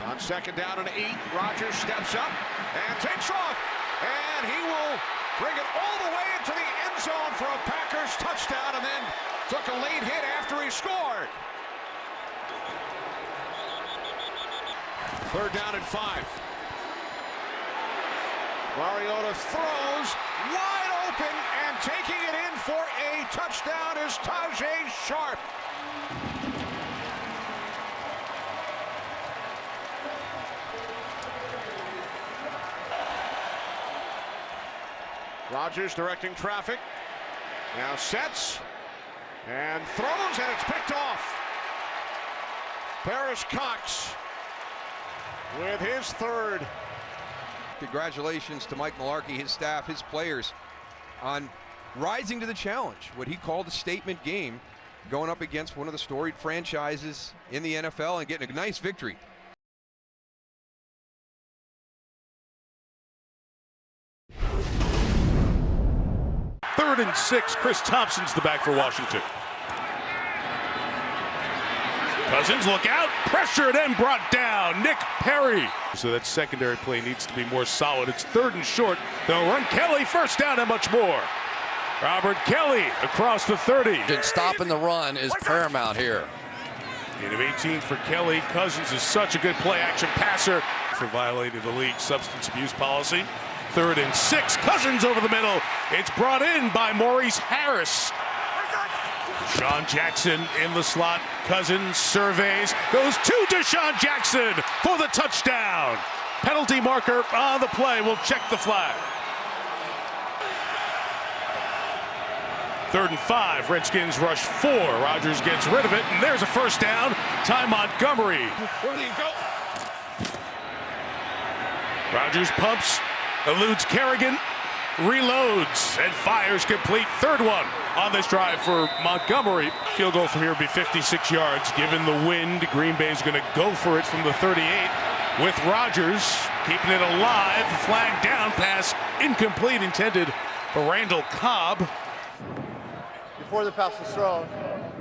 On 2nd down and 8, Rodgers steps up and takes off. And he will bring it all the way into the end end zone for a Packers touchdown, and then took a late hit after he scored. 3rd down and 5. Mariota throws wide open, and taking it in for a touchdown is Tajay Sharp. Rodgers directing traffic. Now sets and throws, and it's picked off. Paris Cox with his 3rd. Congratulations to Mike McCarthy, his staff, his players on rising to the challenge. What he called a statement game, going up against one of the storied franchises in the NFL and getting a nice victory. 3rd and 6. Chris Thompson's the back for Washington. Cousins, look out, pressured and brought down. Nick Perry. So that secondary play needs to be more solid. It's 3rd and short. They'll run Kelly, 1st down and much more. Robert Kelly across the 30. And stopping the run is paramount here. Gain of 18 for Kelly. Cousins is such a good play-action passer for violating the league's substance abuse policy. 3rd and 6. Cousins over the middle. It's brought in by Maurice Harris. Deshaun Jackson in the slot. Cousins surveys. Goes to Deshaun Jackson for the touchdown. Penalty marker on the play. We'll check the flag. 3rd and 5. Redskins rush 4. Rodgers gets rid of it, and there's a 1st down. Ty Montgomery. Where do you go? Rodgers pumps, eludes Kerrigan, reloads, and fires complete. 3rd one on this drive for Montgomery. Field goal from here would be 56 yards. Given the wind, Green Bay is going to go for it from the 38 with Rodgers keeping it alive. Flag down, pass incomplete, intended for Randall Cobb. Before the pass was thrown,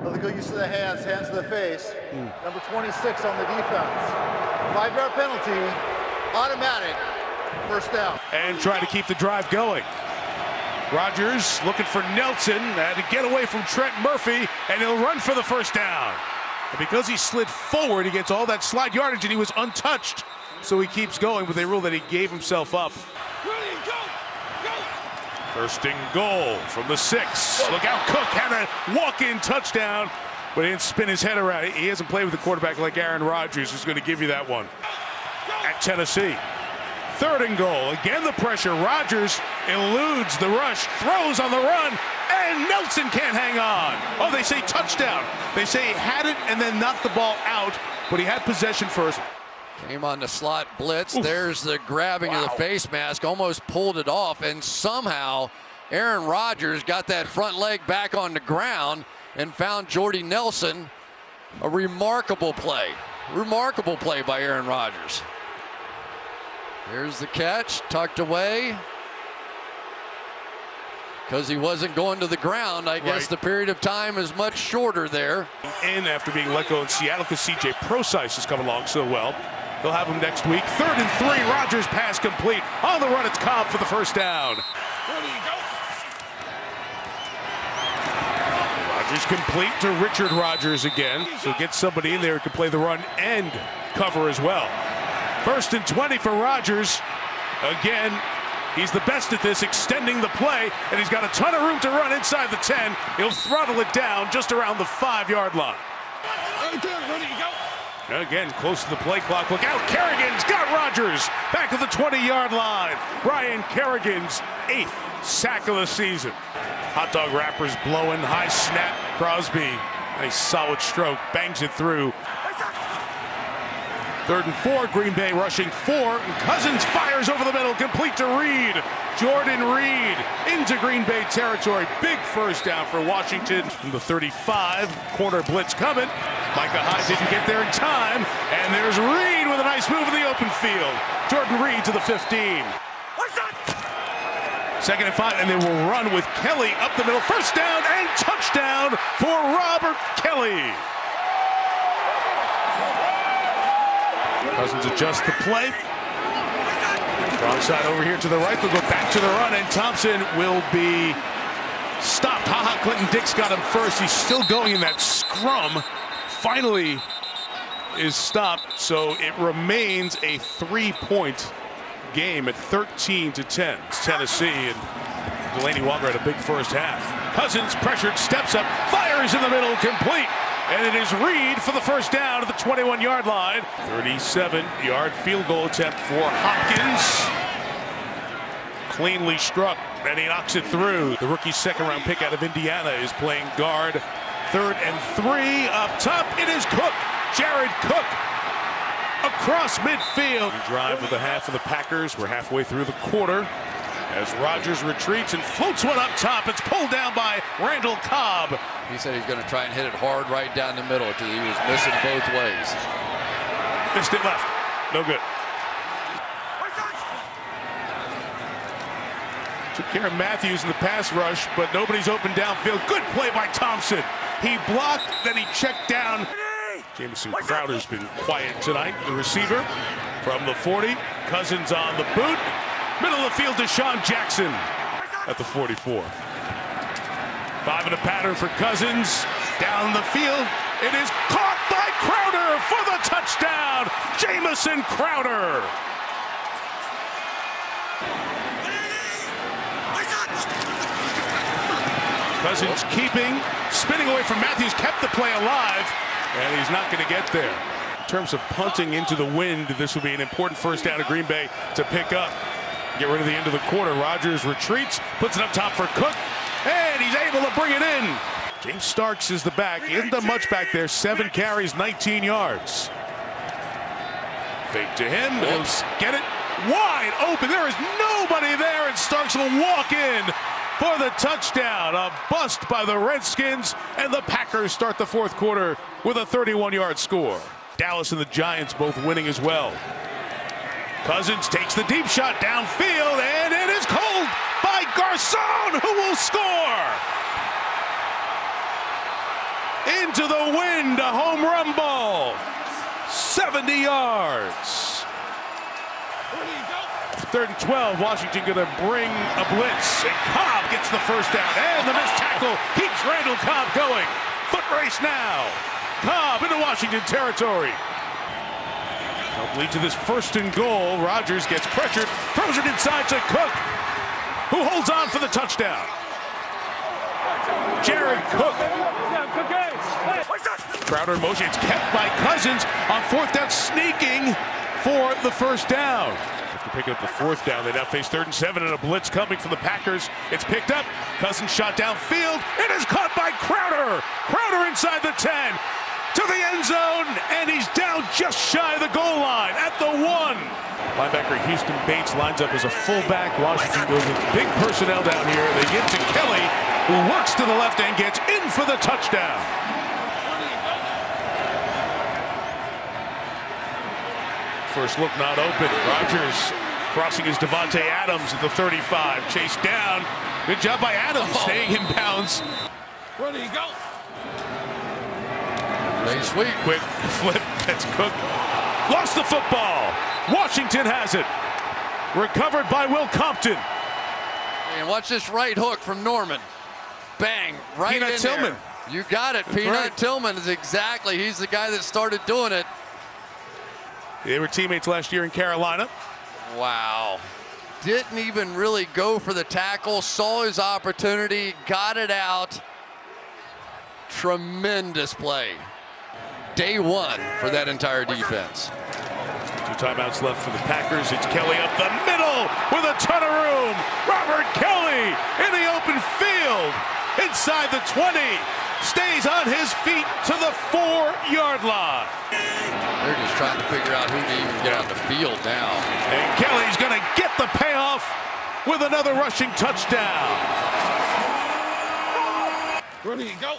let go use of the hands to the face. Number 26 on the defense. 5-yard penalty, automatic, 1st down. And trying to keep the drive going. Rodgers looking for Nelson to get away from Trent Murphy, and he'll run for the 1st down. And because he slid forward, he gets all that slide yardage, and he was untouched. So he keeps going, but they rule that he gave himself up. 1st and goal from the 6. Look out, Cook had a walk-in touchdown, but he didn't spin his head around. He hasn't played with a quarterback like Aaron Rodgers, who's going to give you that one. At Tennessee. 3rd and goal. Again, the pressure. Rodgers eludes the rush, throws on the run, and Nelson can't hang on. Oh, they say touchdown. They say he had it and then knocked the ball out, but he had possession first. Came on the slot blitz. Oof. There's the grabbing of the face mask, almost pulled it off, and somehow Aaron Rodgers got that front leg back on the ground and found Jordy Nelson. A remarkable play by Aaron Rodgers. Here's the catch, tucked away. Because he wasn't going to the ground, I guess the period of time is much shorter there. In after being let go in Seattle because C.J. Prosise has come along so well. They'll have him next week. 3rd and 3. Rodgers pass complete. On the run, it's Cobb for the 1st down. Where do you go? Rodgers complete to Richard Rodgers again. So get somebody in there who can play the run and cover as well. 1st and 20 for Rodgers. Again, he's the best at this, extending the play, and he's got a ton of room to run inside the 10. He'll throttle it down just around the 5-yard line. Where do you go? Again, close to the play clock. Look out, Kerrigan's got Rodgers back at the 20-yard line. Ryan Kerrigan's 8th sack of the season. Hot dog wrappers blowing, high snap. Crosby, nice solid stroke, bangs it through. 3rd and 4, Green Bay rushing 4, and Cousins fires over the middle, complete to Reed. Jordan Reed into Green Bay territory. Big 1st down for Washington from the 35. Corner blitz coming. Micah Hyde didn't get there in time, and there's Reed with a nice move in the open field. Jordan Reed to the 15. 2nd and 5, and they will run with Kelly up the middle. 1st down and touchdown for Robert Kelly. Cousins adjusts the play. Strong side over here to the right. They'll go back to the run, and Thompson will be stopped. Clinton Dix got him first. He's still going in that scrum. Finally is stopped, so it remains a 3-point game at 13-10. It's Tennessee, and Delaney Walker had a big first half. Cousins pressured, steps up, fires in the middle, complete. And it is Reed for the first down at the 21-yard line. 37-yard field goal attempt for Hopkins. Cleanly struck, and he knocks it through. The rookie second-round pick out of Indiana is playing guard. 3rd and 3 up top. It is Cook, Jared Cook, across midfield. We drive with the half of the Packers. We're halfway through the quarter as Rodgers retreats and floats one up top. It's pulled down by Randall Cobb. He said he's going to try and hit it hard right down the middle because he was missing both ways. Missed it left. No good. Took care of Matthews in the pass rush, but nobody's open downfield. Good play by Thompson. He blocked, then he checked down. Jamison Crowder's been quiet tonight. The receiver from the 40. Cousins on the boot. Middle of the field to Sean Jackson at the 44. 5 in a pattern for Cousins. Down the field. It is caught by Crowder for the touchdown. Jamison Crowder. Cousins keeping, spinning away from Matthews, kept the play alive, and he's not going to get there. In terms of punting into the wind, this will be an important first down to Green Bay to pick up. Get rid of the end of the quarter. Rodgers retreats, puts it up top for Cook, and he's able to bring it in. James Starks is the back. He hasn't done much back there. 7 carries, 19 yards. Fake to him. He'll get it wide open. There is nobody there, and Starks will walk in for the touchdown. A bust by the Redskins, and the Packers start the 4th quarter with a 31-yard score. Dallas and the Giants both winning as well. Cousins takes the deep shot downfield, and it is called by Garcon, who will score. Into the wind, a home run ball. 70 yards. 3rd and 12, Washington going to bring a blitz, and Cobb gets the first down, and the missed tackle keeps Randall Cobb going. Foot race now. Cobb into Washington territory. Help lead to this 1st and goal. Rodgers gets pressured, throws it inside to Cook, who holds on for the touchdown. Jared Cook. Crowder in motion. It's kept by Cousins on 4th down, sneaking for the first down. After picking up the 4th down, they now face 3rd and 7 and a blitz coming from the Packers. It's picked up. Cousins shot downfield. It is caught by Crowder. Crowder inside the 10 to the end zone, and he's down just shy of the goal line at the 1. Linebacker Houston Bates lines up as a fullback. Washington goes with big personnel down here. They get to Kelly, who works to the left and gets in for the touchdown. First look not open. Rodgers crossing his Devontae Adams at the 35. Chased down. Good job by Adams staying in bounds. Where do you go? Sweet. Quick flip. That's Cook. Lost the football. Washington has it. Recovered by Will Compton. And watch this right hook from Norman. Bang. Right Peanut in Tillman. there. You got it. Peanut right. Tillman is exactly. He's the guy that started doing it. They were teammates last year in Carolina. Wow. Didn't even really go for the tackle. Saw his opportunity. Got it out. Tremendous play. Day 1 for that entire defense. 2 timeouts left for the Packers. It's Kelly up the middle with a ton of room. Robert Kelly in the open field. Inside the 20. Stays on his feet to the 4-yard line. They're just trying to figure out who to even get on the field now. And Kelly's going to get the payoff with another rushing touchdown. Where do you go?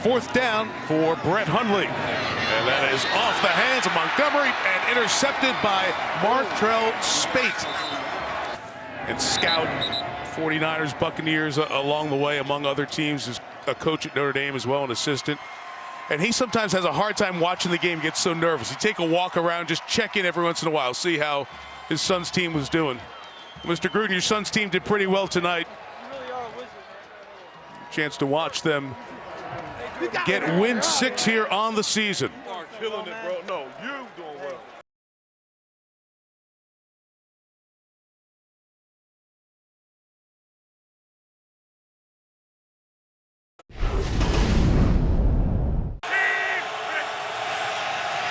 4th down for Brett Hundley. And that is off the hands of Montgomery and intercepted by Martrell Spate. And Scout, 49ers, Buccaneers along the way, among other teams, is a coach at Notre Dame as well, an assistant. And he sometimes has a hard time watching the game, gets so nervous. He'd take a walk around, just check in every once in a while, see how his son's team was doing. Mr. Gruden, your son's team did pretty well tonight. Chance to watch them get win 6 here on the season. You are killing it, bro. No, you doing well.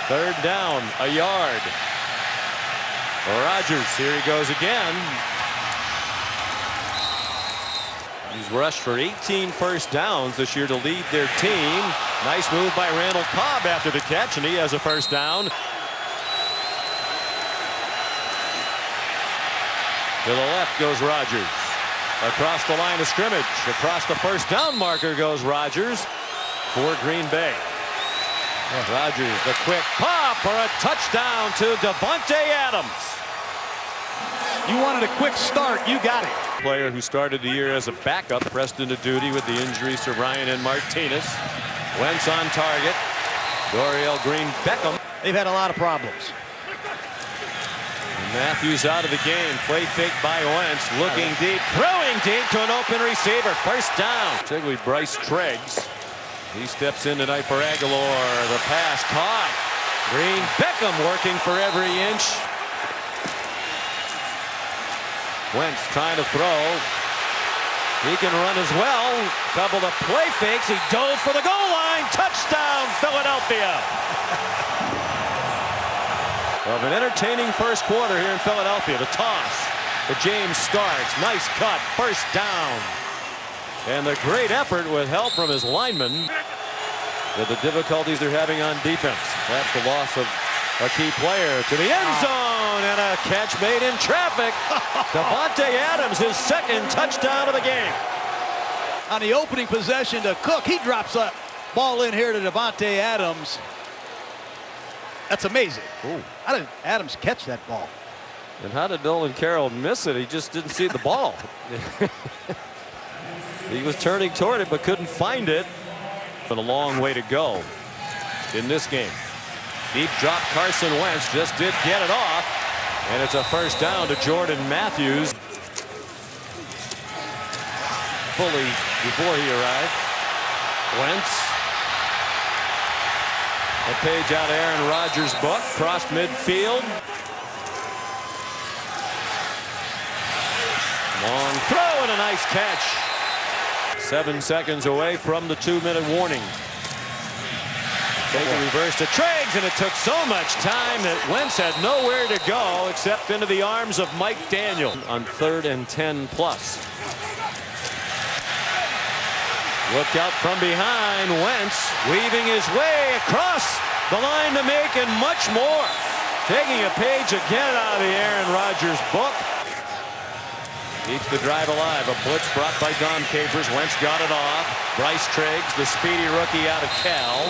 Third down, a yard. Rodgers, here he goes again. He's rushed for 18 first downs this year to lead their team. Nice move by Randall Cobb after the catch, and he has a first down. To the left goes Rodgers. Across the line of scrimmage, across the first down marker goes Rodgers for Green Bay. Rodgers, the quick pop for a touchdown to Davante Adams. You wanted a quick start, you got it. Player who started the year as a backup, pressed into duty with the injuries to Ryan and Martinez. Wentz on target. Dorial Green-Beckham. They've had a lot of problems. Matthews out of the game. Play fake by Wentz. Looking deep, throwing deep to an open receiver. First down. Particularly Bryce Treggs. He steps in tonight for Aguilar. The pass caught. Green-Beckham working for every inch. Wentz trying to throw. He can run as well. Couple of play fakes. He dove for the goal line. Touchdown, Philadelphia. Of an entertaining first quarter here in Philadelphia. The toss. The James Starks. Nice cut. First down. And the great effort with help from his linemen. With the difficulties they're having on defense. That's the loss of a key player to the end zone. And a catch made in traffic. Davante Adams, his second touchdown of the game. On the opening possession to Cook, he drops a ball in here to Davante Adams. That's amazing. Ooh. How did Adams catch that ball? And how did Nolan Carroll miss it? He just didn't see the ball. He was turning toward it but couldn't find it. But a long way to go in this game. Deep drop, Carson Wentz just did get it off. And it's a first down to Jordan Matthews. Fully before he arrived. Wentz. A page out of Aaron Rodgers' book. Crossed midfield. Long throw and a nice catch. 7 seconds away from the 2-minute warning. Take a reverse to Treggs, and it took so much time that Wentz had nowhere to go except into the arms of Mike Daniel on 3rd and 10+. Look out from behind. Wentz weaving his way across the line to make and much more. Taking a page again out of the Aaron Rodgers book. Keeps the drive alive. A blitz brought by Dom Capers. Wentz got it off. Bryce Treggs, the speedy rookie out of Cal.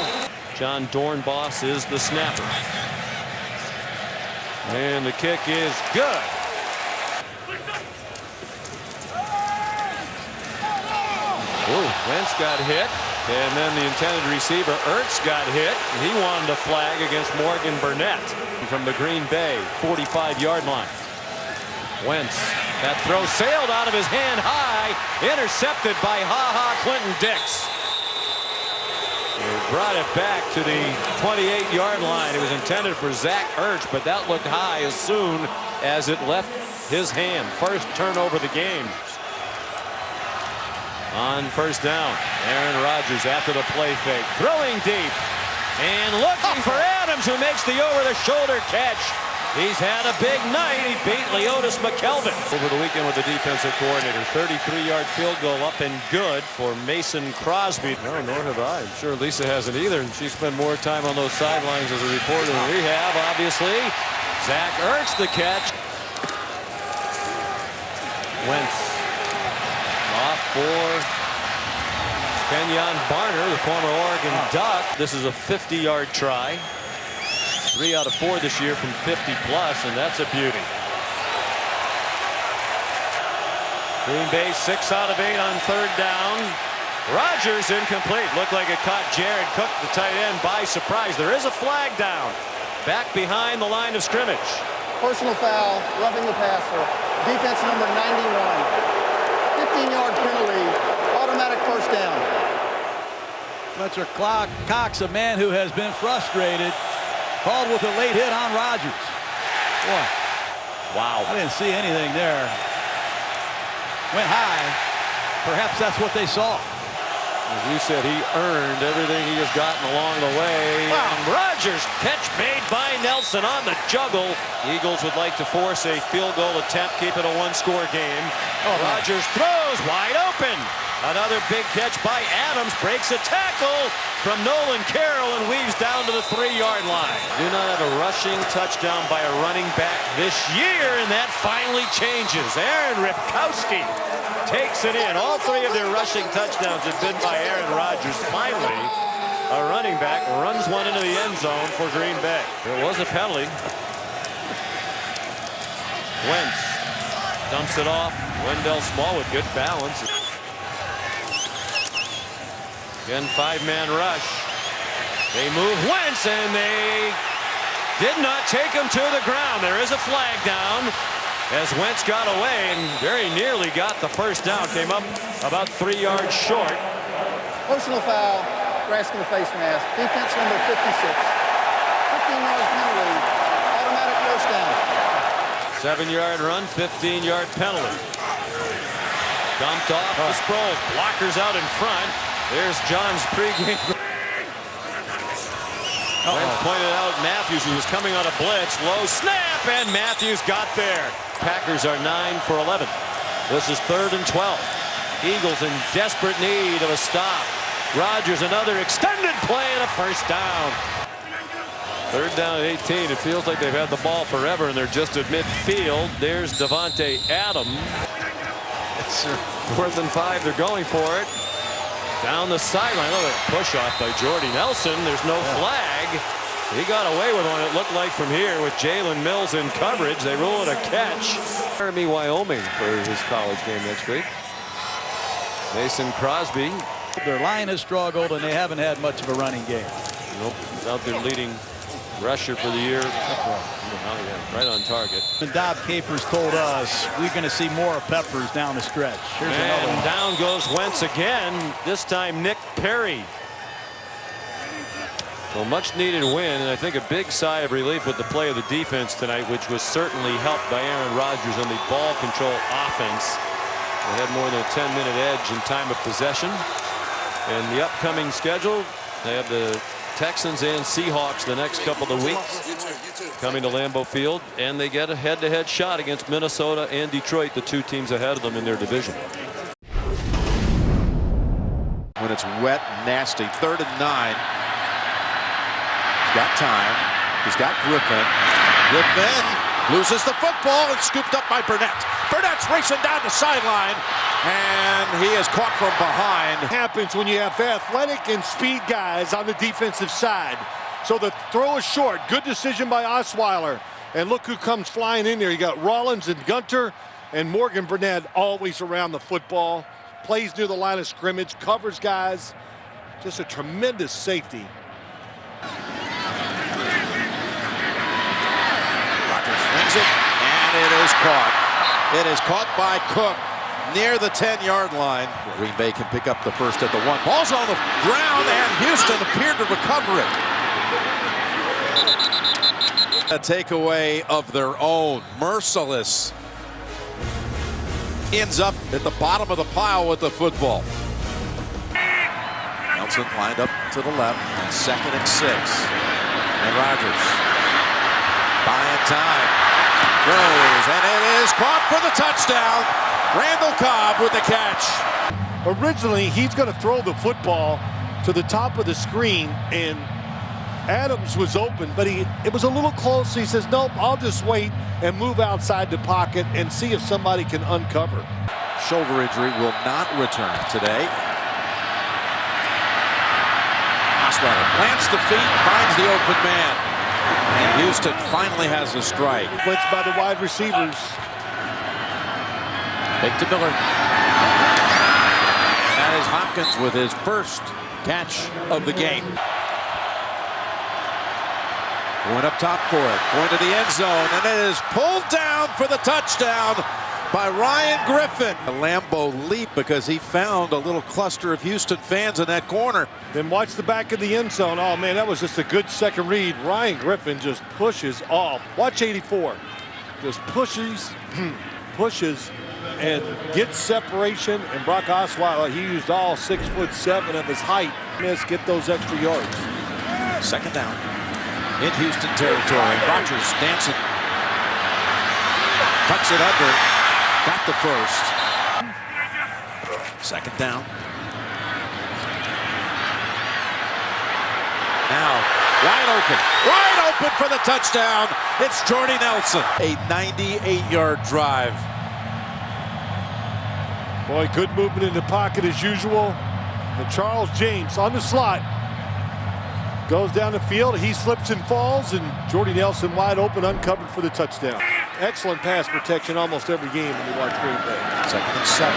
John Dornbos is the snapper. And the kick is good. Ooh, Wentz got hit. And then the intended receiver, Ertz, got hit. He wanted a flag against Morgan Burnett from the Green Bay 45-yard line. Wentz. That throw sailed out of his hand high. Intercepted by Clinton Dix. He brought it back to the 28-yard line. It was intended for Zach Ertz, but that looked high as soon as it left his hand. First turnover of the game. On first down, Aaron Rodgers after the play fake. Throwing deep. And looking for Adams, who makes the over-the-shoulder catch. He's had a big night. He beat Leotis McKelvin over the weekend with the defensive coordinator. 33-yard field goal up and good for Mason Crosby. No, nor have I. I'm sure Lisa hasn't either, and she spent more time on those sidelines as a reporter than we have, obviously. Zach Ertz the catch. Wentz off for Kenyon Barner, the former Oregon Duck. This is a 50-yard try. 3 out of 4 this year from 50+, and that's a beauty. Green Bay 6 out of 8 on third down. Rodgers incomplete. Looked like it caught Jared Cook, the tight end, by surprise. There is a flag down. Back behind the line of scrimmage. Personal foul, roughing the passer. Defense number 91. 15-yard penalty. Automatic first down. Fletcher Cox, a man who has been frustrated, called with a late hit on Rodgers. Boy, wow. I didn't see anything there. Went high. Perhaps that's what they saw. As you said, he earned everything he has gotten along the way. Wow. And Rodgers, catch made by Nelson on the juggle. Eagles would like to force a field goal attempt, keep it a one-score game. Rodgers throws wide open. Another big catch by Adams, breaks a tackle from Nolan Carroll and weaves down to the 3-yard line. Do not have a rushing touchdown by a running back this year, and that finally changes. Aaron Ripkowski takes it in. All 3 of their rushing touchdowns have been by Aaron Rodgers. Finally, a running back runs one into the end zone for Green Bay. There was a penalty. Wentz dumps it off. Wendell Small with good balance. Again, 5-man rush. They move Wentz, and they did not take him to the ground. There is a flag down as Wentz got away and very nearly got the first down. Came up about 3 yards short. Personal foul, grasping the face mask. Defense number 56. 15-yard penalty. Automatic first down. 7-yard run, 15-yard penalty. Dumped off to Sproles. Blockers out in front. There's John's pregame. Wentz pointed out Matthews, who was coming on a blitz. Low snap, and Matthews got there. Packers are 9 for 11. This is 3rd and 12. Eagles in desperate need of a stop. Rodgers, another extended play and a first down. 3rd down at 18. It feels like they've had the ball forever, and they're just at midfield. There's Davante Adams. It's 4th and 5. They're going for it. Down the sideline. Look at push off by Jordy Nelson. There's no flag. He got away with one, it looked like, from here with Jalen Mills in coverage. They rule it a catch. Jeremy, Wyoming for his college game next week. Mason Crosby. Their line has struggled, and they haven't had much of a running game. Nope. Without their leading rusher for the year. Right on target. And Dob Capers told us we're going to see more of Peppers down the stretch. Here's another one. Down goes Wentz again. This time Nick Perry. Well, much needed win, and I think a big sigh of relief with the play of the defense tonight, which was certainly helped by Aaron Rodgers on the ball control offense. They had more than a 10-minute edge in time of possession. And the upcoming schedule, they have the Texans and Seahawks the next couple of weeks coming to Lambeau Field, and they get a head-to-head shot against Minnesota and Detroit, the 2 teams ahead of them in their division. When it's wet and nasty, 3rd and 9. He's got time. He's got Griffin. Griffin loses the football and scooped up by Burnett. Burnett's racing down the sideline, and he is caught from behind. Happens when you have athletic and speed guys on the defensive side. So the throw is short. Good decision by Osweiler. And look who comes flying in there. You got Rollins and Gunter and Morgan Burnett always around the football. Plays near the line of scrimmage, covers guys. Just a tremendous safety. Rodgers swings it, and it is caught. It is caught by Cook near the 10-yard line. Green Bay can pick up the first at the 1. Ball's on the ground, and Houston appeared to recover it. A takeaway of their own. Merciless ends up at the bottom of the pile with the football. Nelson lined up to the left, 2nd and 6. And Rodgers buying time. Throws, and it is caught for the touchdown. Randall Cobb with the catch. Originally, he's going to throw the football to the top of the screen, and Adams was open, but it was a little close. He says, nope, I'll just wait and move outside the pocket and see if somebody can uncover. Shoulder injury will not return today. Osweiler plants the feet, finds the open man. And Houston finally has a strike. Blitzed by the wide receivers. Fake to Miller. That is Hopkins with his first catch of the game. Going up top for it. Going to the end zone. And it is pulled down for the touchdown by Ryan Griffin. A Lambeau leap because he found a little cluster of Houston fans in that corner. Then watch the back of the end zone. Oh, man, that was just a good second read. Ryan Griffin just pushes off. Watch 84. Just pushes, and gets separation. And Brock Osweiler, he used all 6'7" of his height. Get those extra yards. Second down in Houston territory. Rodgers dancing. Tucks it under. Got the first. Second down. Now, wide open for the touchdown. It's Jordy Nelson. A 98-yard drive. Boy, good movement in the pocket as usual. And Charles James on the slot. Goes down the field. He slips and falls, and Jordy Nelson wide open, uncovered for the touchdown. Excellent pass protection almost every game when you watch Green Bay. 2nd and 7.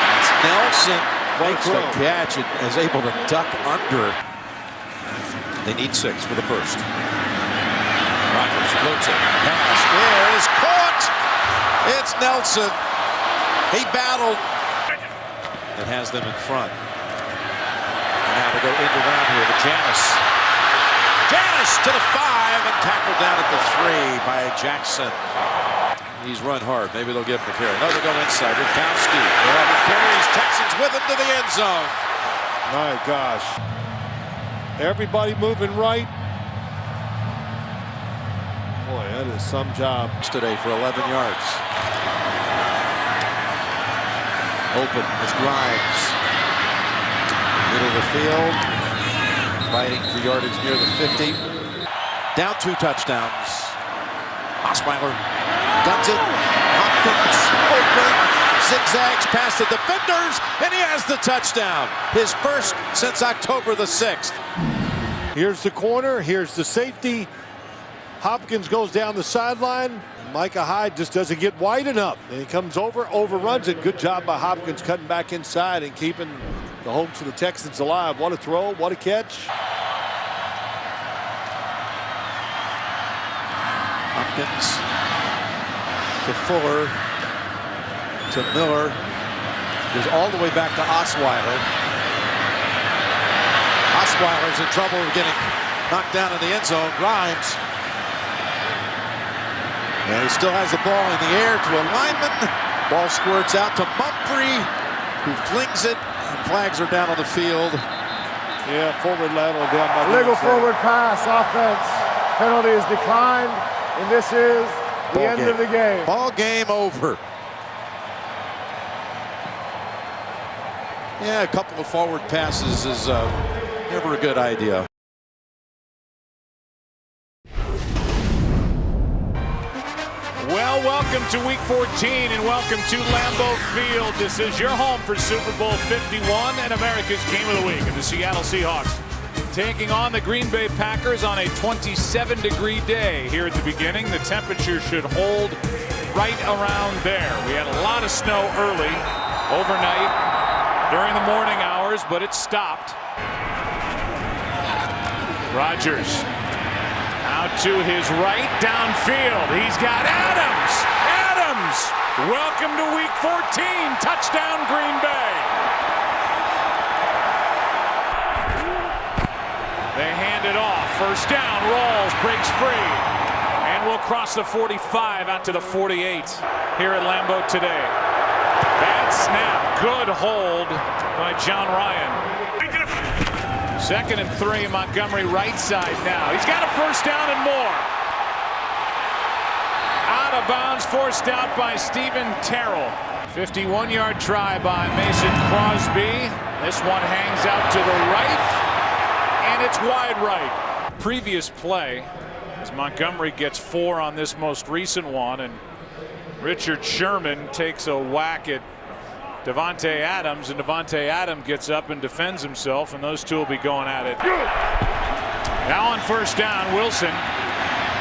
That's Nelson. Makes the catch and is able to duck under. They need 6 for the first. Rodgers floats it. Pass is caught. It's Nelson. He battled. It has them in front. Now to go end around here to Janis to the 5 and tackled down at the 3 by Jackson. He's run hard. Maybe they'll give him the carry. No, they'll go inside. Rukowski. Carries Texans with him to the end zone. My gosh. Everybody moving right. Boy, that is some job. Today for 11 yards. Open is Grimes. Middle of the field. Fighting for yardage near the 50. Down 2 touchdowns. Osweiler guns it. Hopkins open. Zigzags past the defenders. And he has the touchdown. His first since October the 6th. Here's the corner. Here's the safety. Hopkins goes down the sideline. Micah Hyde just doesn't get wide enough. And he comes over, overruns it. Good job by Hopkins cutting back inside and keeping the hopes of the Texans alive. What a throw, what a catch. Hopkins to Fuller to Miller. Goes all the way back to Osweiler. Osweiler's in trouble getting knocked down in the end zone. Grimes. And he still has the ball in the air to a lineman. Ball squirts out to Mumphrey, who flings it. And flags are down on the field. Yeah, forward lateral down by Illegal forward pass, offense. Penalty is declined, and this is the end of the game. Ball game over. Yeah, a couple of forward passes is never a good idea. Well, welcome to Week 14 and welcome to Lambeau Field. This is your home for Super Bowl 51 and America's Game of the Week. And the Seattle Seahawks taking on the Green Bay Packers on a 27-degree day here at the beginning. The temperature should hold right around there. We had a lot of snow early, overnight, during the morning hours, but it stopped. Rodgers out to his right, downfield. He's got Adams. Adams, welcome to Week 14. Touchdown, Green Bay. They hand it off. First down, Rawls breaks free. And will cross the 45 out to the 48 here at Lambeau today. Bad snap. Good hold by John Ryan. 2nd and 3, Montgomery right side now. He's got a first down and more. Out of bounds, forced out by Stephen Terrell. 51-yard try by Mason Crosby. This one hangs out to the right, and it's wide right. Previous play, as Montgomery gets 4 on this most recent one, and Richard Sherman takes a whack at Davante Adams, and Davante Adams gets up and defends himself, and those two will be going at it. Now on first down, Wilson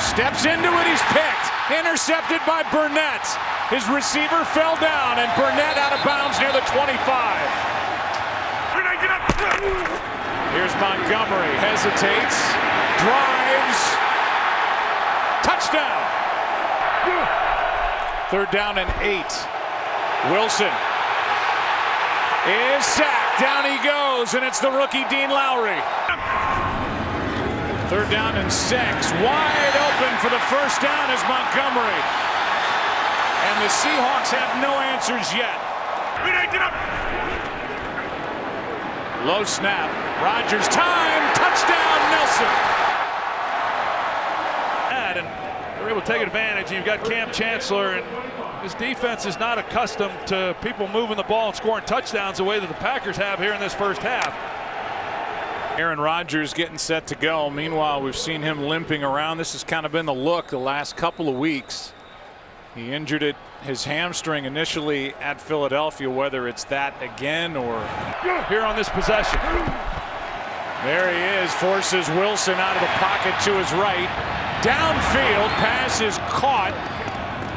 steps into it. He's picked. Intercepted by Burnett. His receiver fell down, and Burnett out of bounds near the 25. Here's Montgomery. Hesitates. Drives. Touchdown. 3rd down and 8. Wilson is sacked. Down he goes, and it's the rookie Dean Lowry. 3rd down and 6. Wide open for the 1st down is Montgomery. And the Seahawks have no answers yet. Low snap. Rodgers time. Touchdown Nelson. And they're able to take advantage. You've got Cam Chancellor, and this defense is not accustomed to people moving the ball and scoring touchdowns the way that the Packers have here in this first half. Aaron Rodgers getting set to go. Meanwhile, we've seen him limping around. This has kind of been the look the last couple of weeks. He injured his hamstring initially at Philadelphia, whether it's that again or here on this possession. There he is, forces Wilson out of the pocket to his right. Downfield, pass is caught,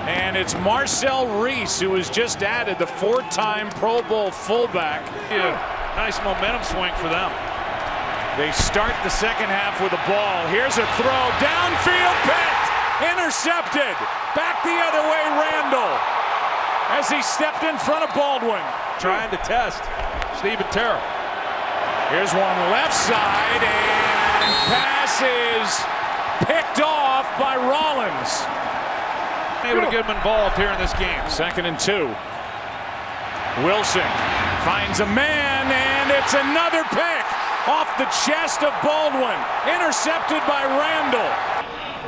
and it's Marcel Reese who was just added, the 4-time Pro Bowl fullback. Yeah, nice momentum swing for them. They start the second half with the ball. Here's a throw, downfield, picked, intercepted. Back the other way, Randall, as he stepped in front of Baldwin. Trying to test Stephen Terrell. Here's one left side, and pass is picked off by Rollins. Able to get him involved here in this game. 2nd and 2. Wilson finds a man, and it's another pick off the chest of Baldwin. Intercepted by Randall.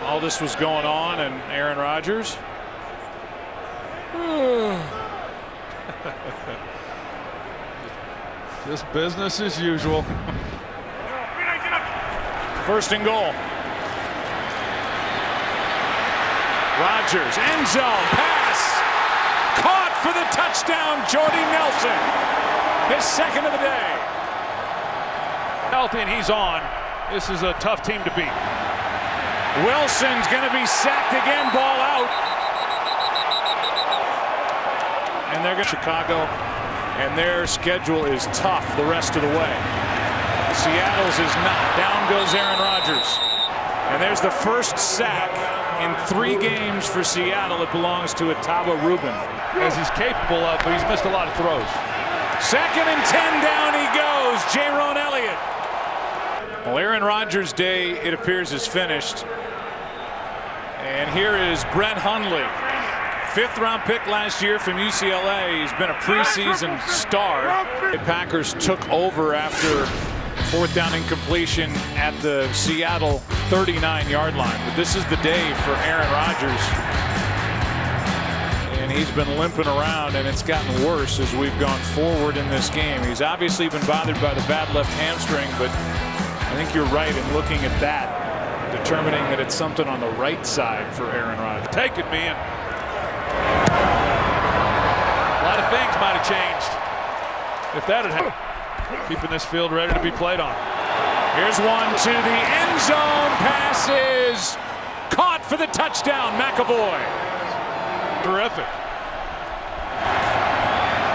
All this was going on, and Aaron Rodgers. Just business as usual. 1st and goal. Rodgers, end zone, pass. Caught for the touchdown, Jordy Nelson. His 2nd of the day. Healthy, and he's on. This is a tough team to beat. Wilson's going to be sacked again, ball out. And they're going to Chicago, and their schedule is tough the rest of the way. Seattle's is not. Down goes Aaron Rodgers. And there's the first sack in 3 games for Seattle. It belongs to Ataba Rubin. As he's capable of, but he's missed a lot of throws. 2nd and 10, down he goes, Jaron Elliott. Well, Aaron Rodgers' day, it appears, is finished. And here is Brett Hundley, 5th-round pick last year from UCLA. He's been a preseason star. The Packers took over after 4th down incompletion at the Seattle 39-yard line. But this is the day for Aaron Rodgers. And he's been limping around, and it's gotten worse as we've gone forward in this game. He's obviously been bothered by the bad left hamstring, but I think you're right in looking at that, determining that it's something on the right side for Aaron Rodgers. Taking me in. A lot of things might have changed if that had happened. Keeping this field ready to be played on. Here's one to the end zone. Pass is caught for the touchdown, McAvoy. Terrific.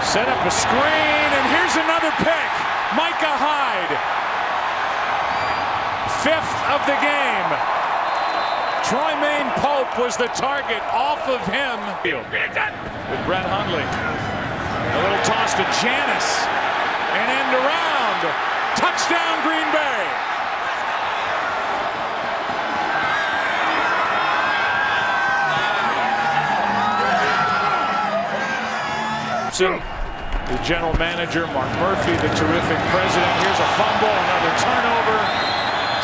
Set up a screen, and here's another pick. Micah Hyde. 5th of the game. Troymaine Pope was the target off of him. With Brett Hundley. A little toss to Janis. And end around. Touchdown, Green Bay. The general manager, Mark Murphy, the terrific president. Here's a fumble, another turnover.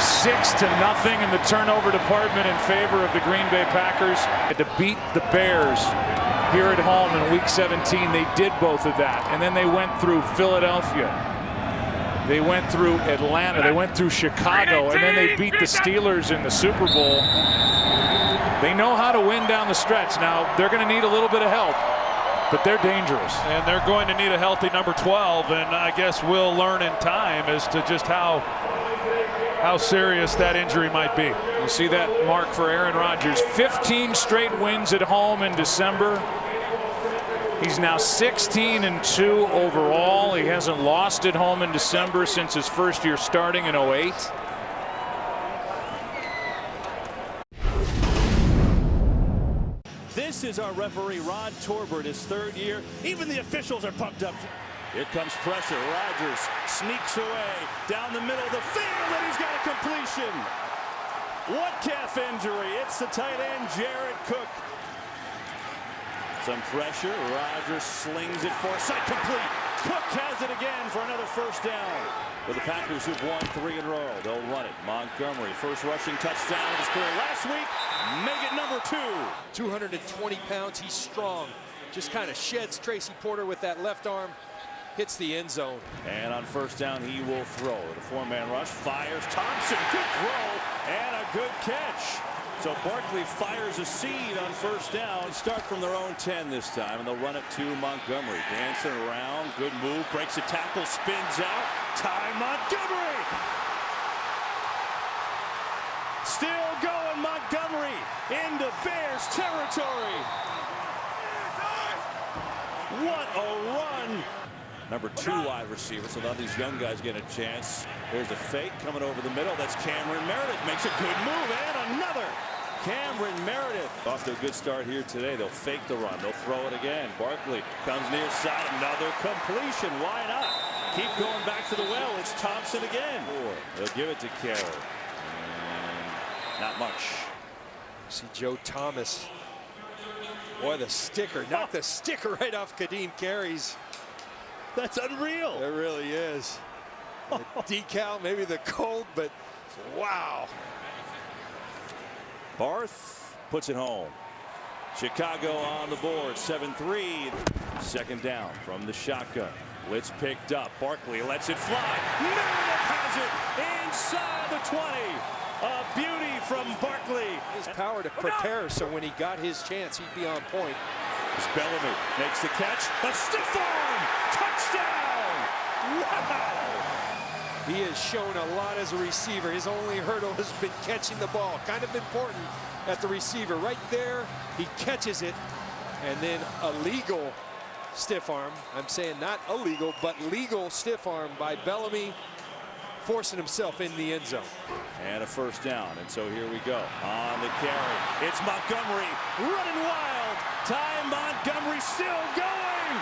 6-0 in the turnover department in favor of the Green Bay Packers. To beat the Bears here at home in Week 17, they did both of that. And then they went through Philadelphia. They went through Atlanta. They went through Chicago. And then they beat the Steelers in the Super Bowl. They know how to win down the stretch. Now, they're going to need a little bit of help, but they're dangerous. And they're going to need a healthy number 12. And I guess we'll learn in time as to just how serious that injury might be. You see that mark for Aaron Rodgers. 15 straight wins at home in December. He's now 16-2 overall. He hasn't lost at home in December since his first year starting in 2008. This This is our referee, Ron Torbert, his third year. Even the officials are pumped up. Here comes pressure. Rodgers sneaks away down the middle of the field, and he's got a completion. What calf injury? It's the tight end, Jared Cook. Some pressure. Rodgers slings it for sight complete. Cook has it again for another first down. For the Packers, who've won 3 in a row, they'll run it. Montgomery, first rushing touchdown of his career last week. Make it number 2. 220 pounds. He's strong. Just kind of sheds Tracy Porter with that left arm. Hits the end zone. And on first down, he will throw. The 4-man rush fires. Thompson, good throw and a good catch. So Barkley fires a seed on first down. Start from their own 10 this time, and they'll run it to Montgomery. Dancing around, good move, breaks a tackle, spins out. Ty Montgomery. Still going, Montgomery into Bears territory. What a run. Number 2 wide receiver, so now these young guys get a chance. There's a fake coming over the middle. That's Cameron Meredith. Makes a good move, and another. Cameron Meredith. Off to a good start here today. They'll fake the run. They'll throw it again. Barkley comes near side. Another completion. Why not? Keep going back to the well. It's Thompson again. They'll give it to Carey. Not much. See Joe Thomas. Boy, the sticker. Knocked the sticker right off Kadeem Carey's. That's unreal. It really is. The decal, maybe the cold, but wow. Barth puts it home. Chicago on the board, 7-3. Second down from the shotgun. Blitz picked up. Barkley lets it fly. Meredith has it inside the 20. A beauty from Barkley. His power to prepare, so when he got his chance, he'd be on point. Bellamy makes the catch. A stiff arm. Touchdown. Wow. He has shown a lot as a receiver. His only hurdle has been catching the ball. Kind of important at the receiver. Right there, he catches it. And then a legal stiff arm. I'm saying not illegal, but legal stiff arm by Bellamy, forcing himself in the end zone. And a first down. And so here we go. On the carry. It's Montgomery running wild. Ty Montgomery still going.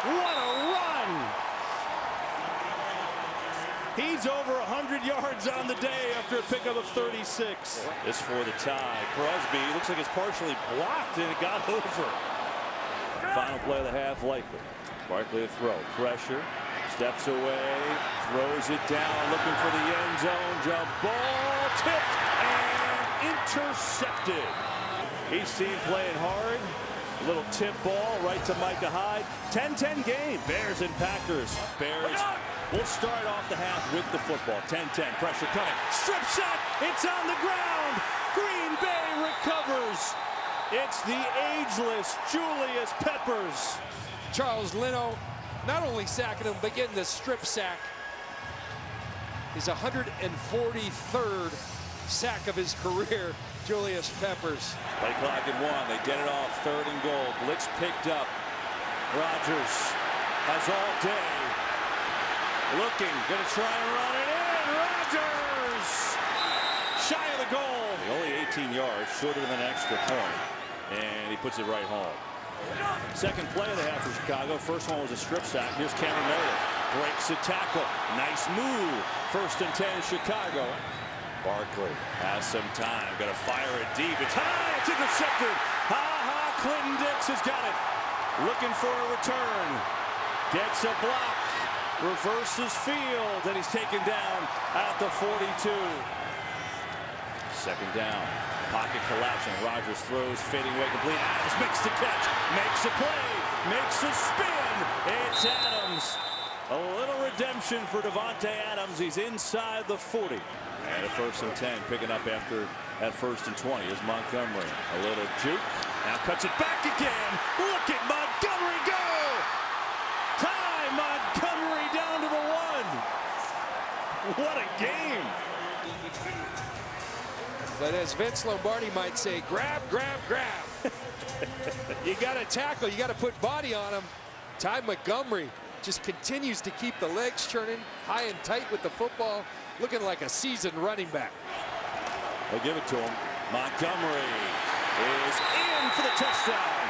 What a run. He's over 100 yards on the day after a pickup of 36. This for the tie. Crosby looks like it's partially blocked, and it got over. Final play of the half likely. Barkley to throw. Pressure. Steps away. Throws it down. Looking for the end zone. Jump ball. Tipped and intercepted. Each team playing hard. A little tip ball right to Micah Hyde. 10-10 game. Bears and Packers. Bears will start off the half with the football. 10-10. Pressure coming. Strip sack. It's on the ground. Green Bay recovers. It's the ageless Julius Peppers. Charles Leno not only sacking him, but getting the strip sack. His 143rd sack of his career, Julius Peppers. Play clock at 1. They get it off. 3rd and goal. Blitz picked up. Rodgers has all day. Looking. Going to try and run it in. Rodgers! Shy of the goal. Only 18 yards. Shorter than an extra point. And he puts it right home. Second play of the half for Chicago. First one was a strip sack. Here's Cameron Meredith. Breaks a tackle. Nice move. 1st and 10 Chicago. Barkley has some time. Got to fire it deep. It's high. It's intercepted. Clinton Dix has got it. Looking for a return. Gets a block. Reverses field. And he's taken down at the 42. Second down. Pocket collapsing. Rodgers throws. Fading away complete. Adams makes the catch. Makes a play. Makes a spin. It's Adams. A little redemption for Davante Adams. He's inside the 40. And a 1st and 10, picking up after that 1st and 20 is Montgomery. A little juke. Now cuts it back again. Look at Montgomery go. Ty Montgomery down to the 1. What a game. But as Vince Lombardi might say, grab, grab, grab. You got to tackle. You got to put body on him. Ty Montgomery just continues to keep the legs churning, high and tight with the football, looking like a seasoned running back. They'll give it to him. Montgomery is in for the touchdown.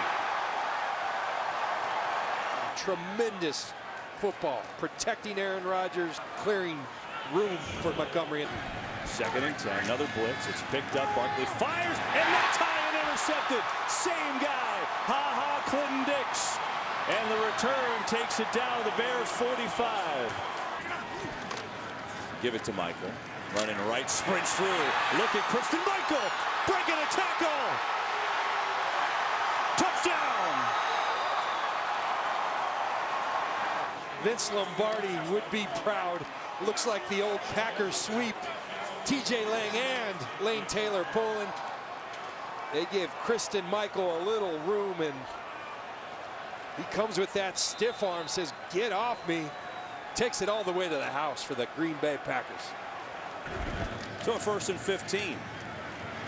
Tremendous football, protecting Aaron Rodgers, clearing room for Montgomery. 2nd and 10, another blitz. It's picked up. Barkley fires, and that's high and intercepted. Same guy, Clinton Dix. And the return takes it down to the Bears 45. Give it to Michael. Running right, sprints through. Look at Christian Michael, breaking a tackle. Touchdown. Vince Lombardi would be proud. Looks like the old Packers sweep. TJ Lang and Lane Taylor pulling. They give Christian Michael a little room, and he comes with that stiff arm, says, get off me. Takes it all the way to the house for the Green Bay Packers. So a 1st and 15.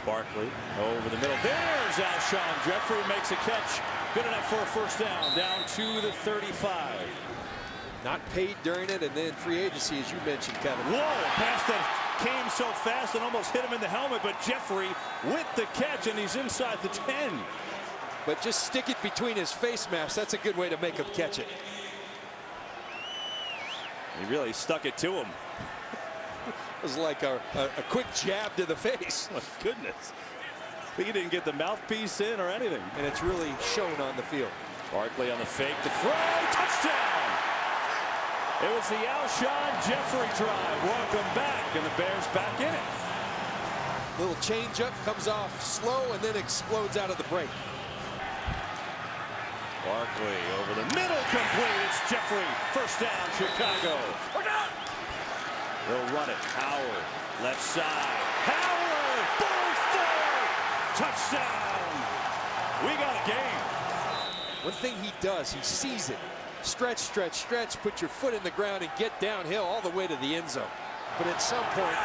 Barkley over the middle. There's Alshon Jeffrey, makes a catch. Good enough for a 1st down. Down to the 35. Not paid during it, and then free agency, as you mentioned, Kevin. Whoa, a pass that came so fast and almost hit him in the helmet, but Jeffrey with the catch, and he's inside the 10. But just stick it between his face masks. That's a good way to make him catch it. He really stuck it to him. It was like a quick jab to the face. My goodness. I think he didn't get the mouthpiece in or anything. And it's really shown on the field. Barkley on the fake to throw. Touchdown! It was the Alshon Jeffrey drive. Welcome back, and the Bears back in it. Little changeup, comes off slow, and then explodes out of the break. Barkley over the middle, complete. It's Jeffrey. 1st down, Chicago. They'll run it. Howard, left side. Howard, ball 4. Touchdown. We got a game. One thing he does, he sees it. Stretch, stretch, stretch, put your foot in the ground and get downhill all the way to the end zone. But at some point,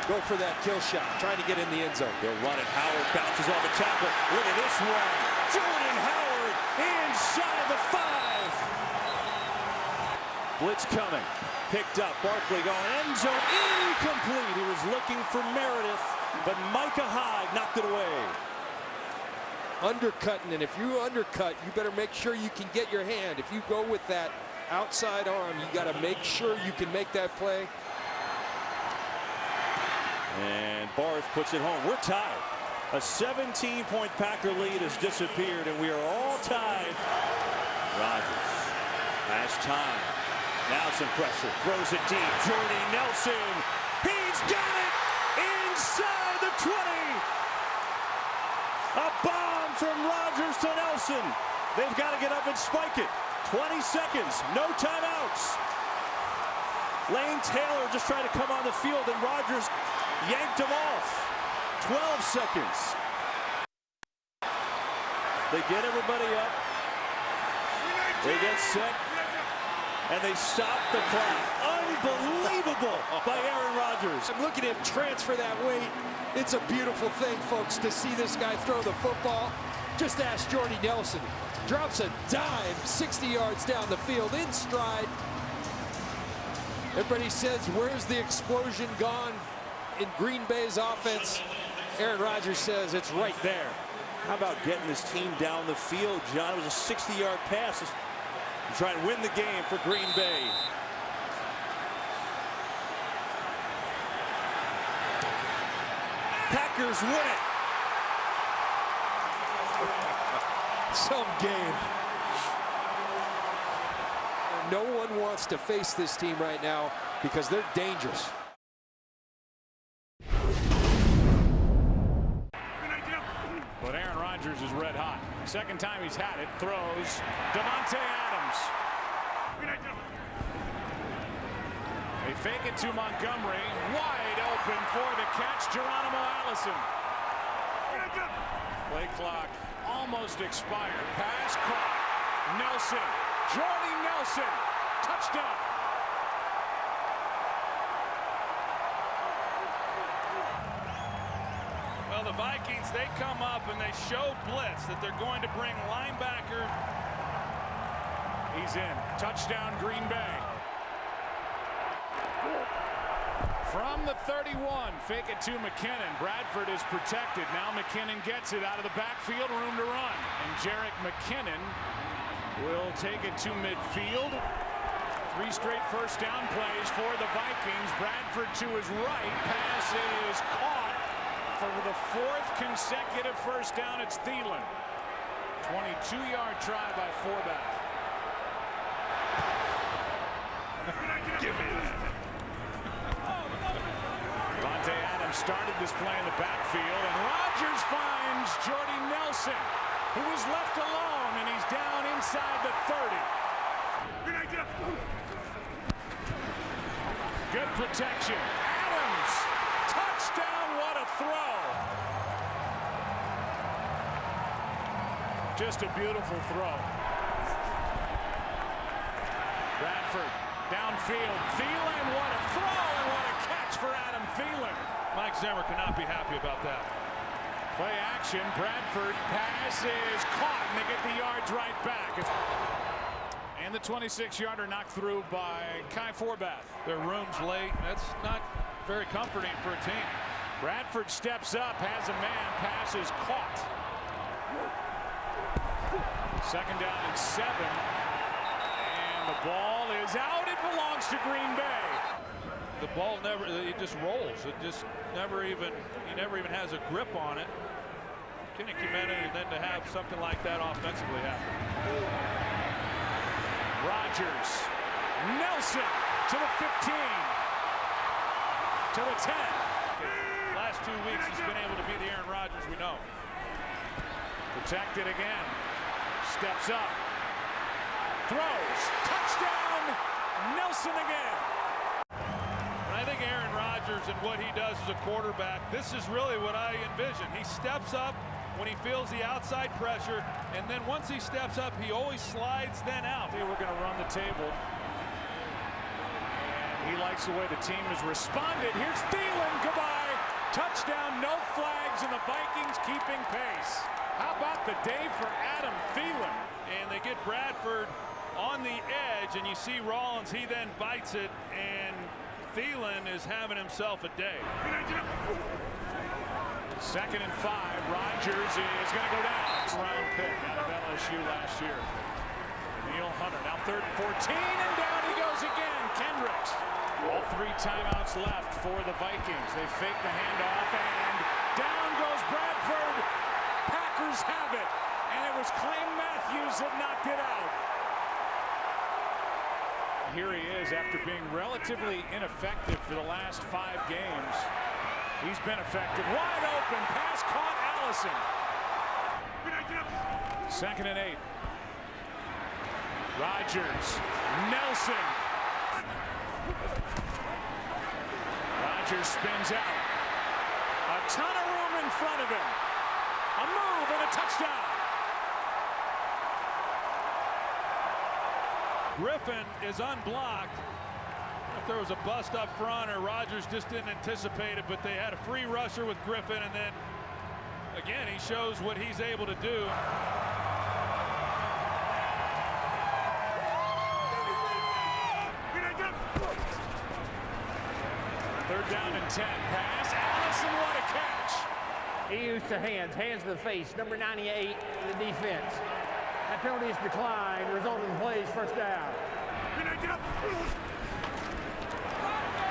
go for that kill shot, trying to get in the end zone. They'll run it. Howard bounces off a tackle. Look at this one. Jordan Howard inside the 5. Blitz coming. Picked up. Barkley going end zone. Incomplete. He was looking for Meredith, but Micah Hyde knocked it away. Undercutting, and if you undercut, you better make sure you can get your hand. If you go with that outside arm, you got to make sure you can make that play. And Barth puts it home. We're tied. A 17-point Packer lead has disappeared, and we are all tied. Rodgers has time. Now some pressure. Throws it deep. Jordy Nelson. He's got it inside the 20. A bomb from Rodgers to Nelson. They've got to get up and spike it. 20 seconds. No timeouts. Lane Taylor just trying to come on the field, and Rodgers yanked him off. 12 seconds. They get everybody up. They get set. And they stop the clock. Unbelievable by Aaron Rodgers. I'm looking at him transfer that weight. It's a beautiful thing, folks, to see this guy throw the football. Just ask Jordy Nelson. Drops a dime 60 yards down the field in stride. Everybody says, where's the explosion gone in Green Bay's offense? Aaron Rodgers says it's right there. How about getting this team down the field, John? It was a 60-yard pass to try and win the game for Green Bay. Packers win it. Some game. No one wants to face this team right now because they're dangerous. But Aaron Rodgers is red hot. Second time he's had it. Throws. Davante Adams. They fake it to Montgomery. Wide open for the catch. Geronimo Allison. Play clock almost expired. Pass caught. Nelson. Jordy Nelson. Touchdown. Well, the Vikings, they come up and they show blitz that they're going to bring linebacker. He's in. Touchdown, Green Bay. From the 31, fake it to McKinnon. Bradford is protected. Now McKinnon gets it out of the backfield, room to run. And Jerick McKinnon will take it to midfield. 3 straight first down plays for the Vikings. Bradford to his right. Pass is caught for the 4th consecutive first down. It's Thielen. 22-yard try by Forbath. Give me that. Davante Adams started this play in the backfield, and Rodgers finds Jordy Nelson, who was left alone, and he's down inside the 30. Good protection. Adams, touchdown, what a throw. Just a beautiful throw. Bradford, downfield. Thielen, what a throw and what a catch for Adam Thielen. Mike Zimmer cannot be happy about that. Play action. Bradford pass is caught, and they get the yards right back. And the 26-yarder knocked through by Kai Forbath. Their room's late. That's not very comforting for a team. Bradford steps up, has a man, pass is caught. 2nd down and 7. And the ball is out. It belongs to Green Bay. The ball never, it just rolls. It just never even, he never even has a grip on it. Kenny Kimenez, and then to have something like that offensively happen. Rodgers, Nelson to the 15, to the 10. Last 2 weeks he's been able to be the Aaron Rodgers we know. Protected again, steps up, throws, touchdown, Nelson again. And I think Aaron Rodgers and what he does as a quarterback, this is really what I envision. He steps up when he feels the outside pressure, and then once he steps up, he always slides then out. We're going to run the table. And he likes the way the team has responded. Here's Thielen, goodbye. Touchdown, no flags, and the Vikings keeping pace. How about the day for Adam Thielen? And they get Bradford on the edge, and you see Rollins, he then bites it, and Thielen is having himself a day. 2nd and 5. Rodgers is going to go down. Round pick out of LSU last year. Neil Hunter now 3rd and 14, and down he goes again. Kendricks. All 3 timeouts left for the Vikings. They fake the handoff, and down goes Bradford. Packers have it, and it was Clay Matthews that knocked it out. Here he is after being relatively ineffective for the last 5 games. He's been effective. Wide open. Pass caught. Allison. 2nd and 8. Rodgers. Nelson. Rodgers spins out. A ton of room in front of him. A move and a touchdown. Griffin is unblocked. If there was a bust up front or Rodgers just didn't anticipate it, but they had a free rusher with Griffin, and then again he shows what he's able to do. 3rd down and 10. Pass. Allison, what a catch. He used the hands to the face. Number 98 in the defense. That penalty is declined. Result of the play is 1st down.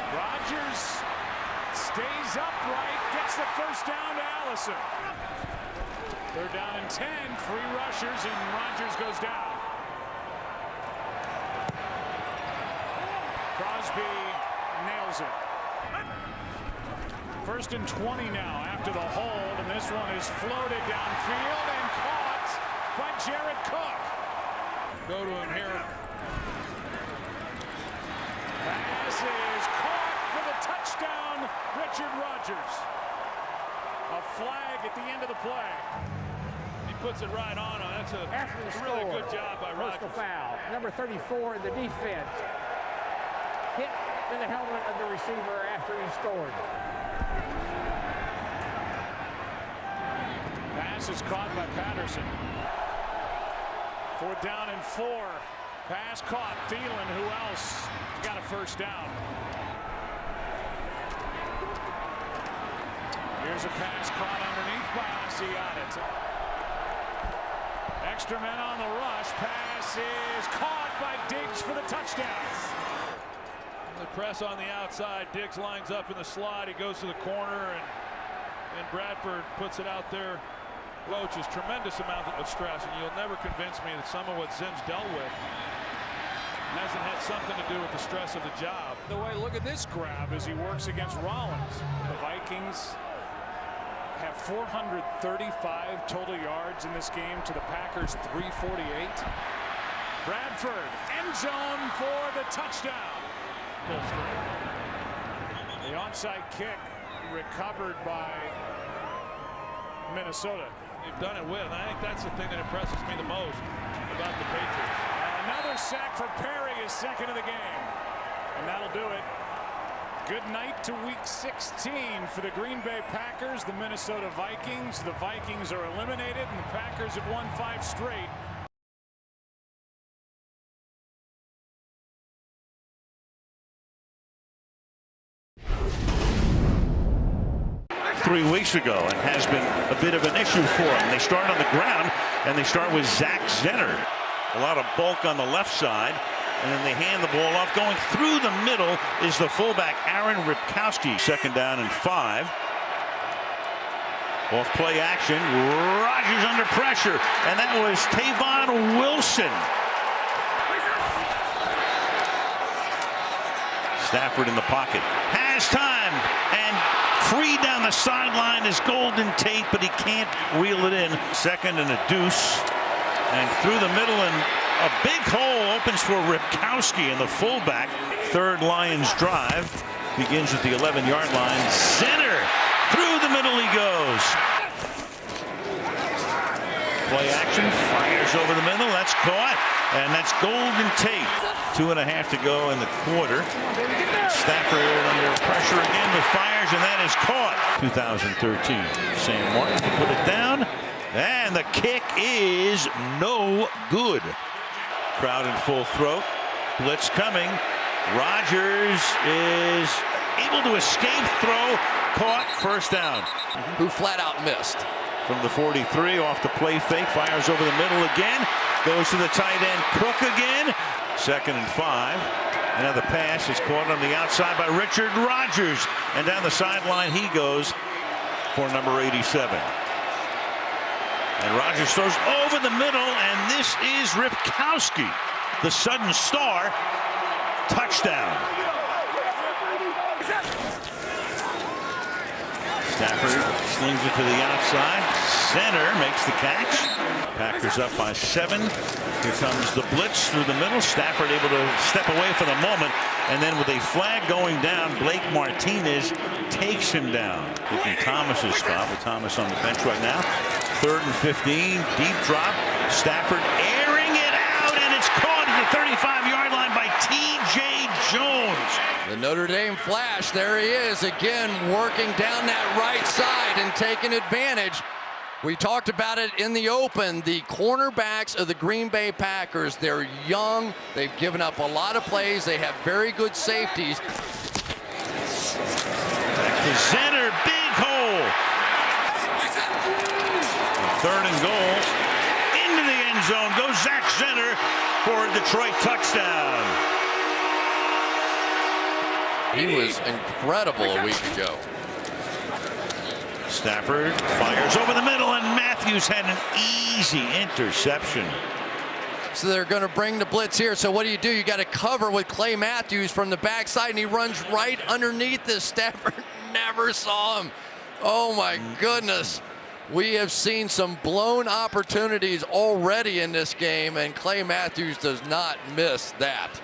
Rodgers stays upright, gets the 1st down to Allison. 3rd down and 10, 3 rushers, and Rodgers goes down. Crosby nails it. 1st and 20 now after the hold, and this one is floated downfield and caught by Jared Cook. Go to him here. Pass is caught for the touchdown, Richard Rodgers. A flag at the end of the play. He puts it right on him. That's a really good job by Rodgers. Personal foul. Number 34 in the defense. Hit in the helmet of the receiver after he scored. Pass is caught by Patterson. 4th down and 4. Pass caught. Thielen, who else got a 1st down? Here's a pass caught underneath by Asiata. Extra men on the rush. Pass is caught by Diggs for the touchdown. The press on the outside. Diggs lines up in the slot. He goes to the corner, and Bradford puts it out there. Roach is tremendous amount of stress, and you'll never convince me that some of what Zim's dealt with hasn't had something to do with the stress of the job. The way, look at this grab as he works against Rollins. The Vikings have 435 total yards in this game to the Packers 348. Bradford, end zone for the touchdown. The onside kick recovered by Minnesota. They've done it with. I think that's the thing that impresses me the most about the Patriots. Another sack for Perry, his second of the game. And that'll do it. Good night to week 16 for the Green Bay Packers, the Minnesota Vikings. The Vikings are eliminated, and the Packers have won 5 straight. 3 weeks ago and has been a bit of an issue for them. They start on the ground, and they start with Zach Zenner. A lot of bulk on the left side, and then they hand the ball off. Going through the middle is the fullback, Aaron Ripkowski. 2nd down and 5. Off play action. Rodgers under pressure, and that was Tavon Wilson. Stafford in the pocket. Has time, and free down the sideline is Golden Tate, but he can't reel it in. 2nd and a deuce, and through the middle, and a big hole opens for Ripkowski and the fullback. 3rd Lions drive begins at the 11-yard line. Center through the middle he goes. Play action, fires over the middle. That's caught, and that's Golden Tate. 2.5 to go in the quarter. Stafford under pressure again with fires, and that is caught. 2013. Sam Martin to put it down, and the kick is no good. Crowd in full throat. Blitz coming. Rodgers is able to escape throw. Caught. 1st down. Who flat out missed. From the 43, off the play fake, fires over the middle again, goes to the tight end, Cook again. 2nd and 5. And now the pass is caught on the outside by Richard Rodgers, and down the sideline he goes for number 87. And Rodgers throws over the middle, and this is Ripkowski, the sudden star. Touchdown. Stafford slings it to the outside. Center makes the catch. Packers up by 7. Here comes the blitz through the middle. Stafford able to step away for the moment, and then with a flag going down, Blake Martinez takes him down. Taking Thomas's spot with Thomas on the bench right now. 3rd and 15. Deep drop. Stafford airing it out, and it's caught at the 35-yard line by T.J. Jones. The Notre Dame Flash, there he is again, working down that right side and taking advantage. We talked about it in the open. The cornerbacks of the Green Bay Packers, they're young. They've given up a lot of plays. They have very good safeties. The center, big hole. 3rd and goal. Into the end zone goes Zach Zenner for a Detroit touchdown. He was incredible a week ago. Stafford fires over the middle, and Matthews had an easy interception. So they're going to bring the blitz here. So what do? You got to cover with Clay Matthews from the backside, and he runs right underneath this. Stafford never saw him. Oh my goodness. We have seen some blown opportunities already in this game, and Clay Matthews does not miss that.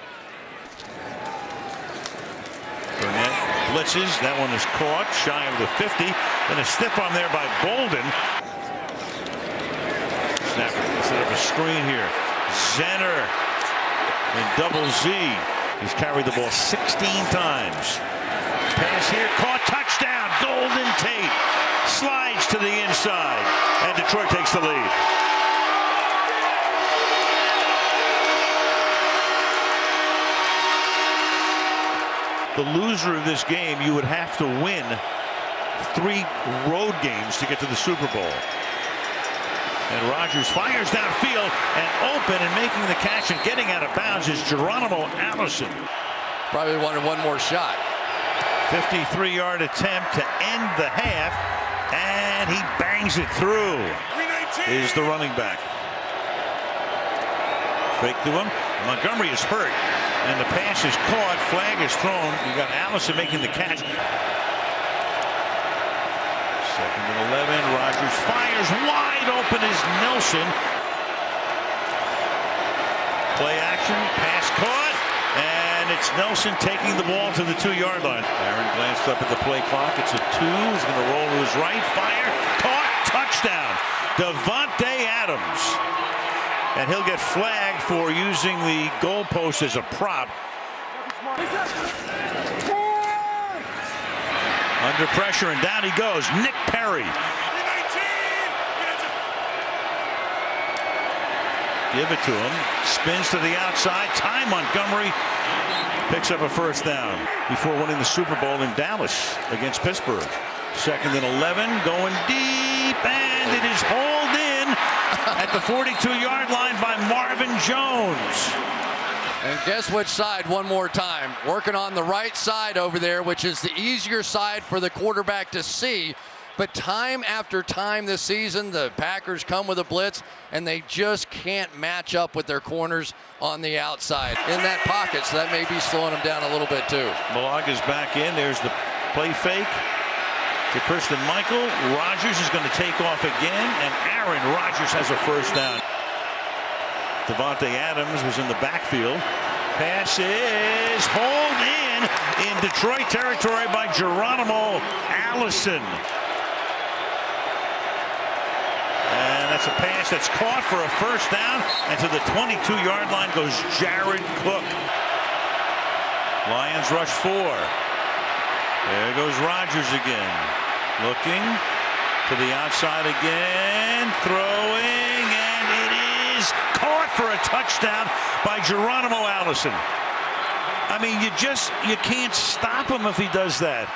Burnett blitzes. That one is caught shy of the 50. And a stiff arm there by Bolden. Stafford set up a screen here. Zenner in double Z. He's carried the ball 16 times. Pass here, caught, touchdown. Golden Tate slides to the inside, and Detroit takes the lead. The loser of this game, you would have to win 3 road games to get to the Super Bowl. And Rodgers fires downfield, and open and making the catch and getting out of bounds is Geronimo Allison. Probably wanted one more shot. 53-yard attempt to end the half, and he bangs it through. Is the running back. Fake to him. Montgomery is hurt, and the pass is caught. Flag is thrown. You got Allison making the catch. 2nd and 11. Rodgers fires wide open is Nelson. Play action. Pass caught. And it's Nelson taking the ball to the 2-yard line. Aaron glanced up at the play clock. It's a 2. He's going to roll to his right. Fire. Caught. Touchdown. Davante Adams. And he'll get flagged for using the goalpost as a prop. Under pressure, and down he goes. Nick Perry. Give it to him. Spins to the outside. Ty Montgomery picks up a first down before winning the Super Bowl in Dallas against Pittsburgh. 2nd and 11, going deep, and it is hauled in at the 42-yard line by Marvin Jones. And guess which side one more time? Working on the right side over there, which is the easier side for the quarterback to see. But time after time this season, the Packers come with a blitz, and they just can't match up with their corners on the outside in that pocket. So that may be slowing them down a little bit too. Malaga's back in. There's the play fake to Christian Michael. Rodgers is going to take off again, and Aaron Rodgers has a first down. Davante Adams was in the backfield. Pass is hauled in Detroit territory by Geronimo Allison. And that's a pass that's caught for a first down. And to the 22-yard line goes Jared Cook. Lions rush 4. There goes Rodgers again. Looking to the outside again. Throwing, and it is caught for a touchdown by Geronimo Allison. I mean, you can't stop him if he does that.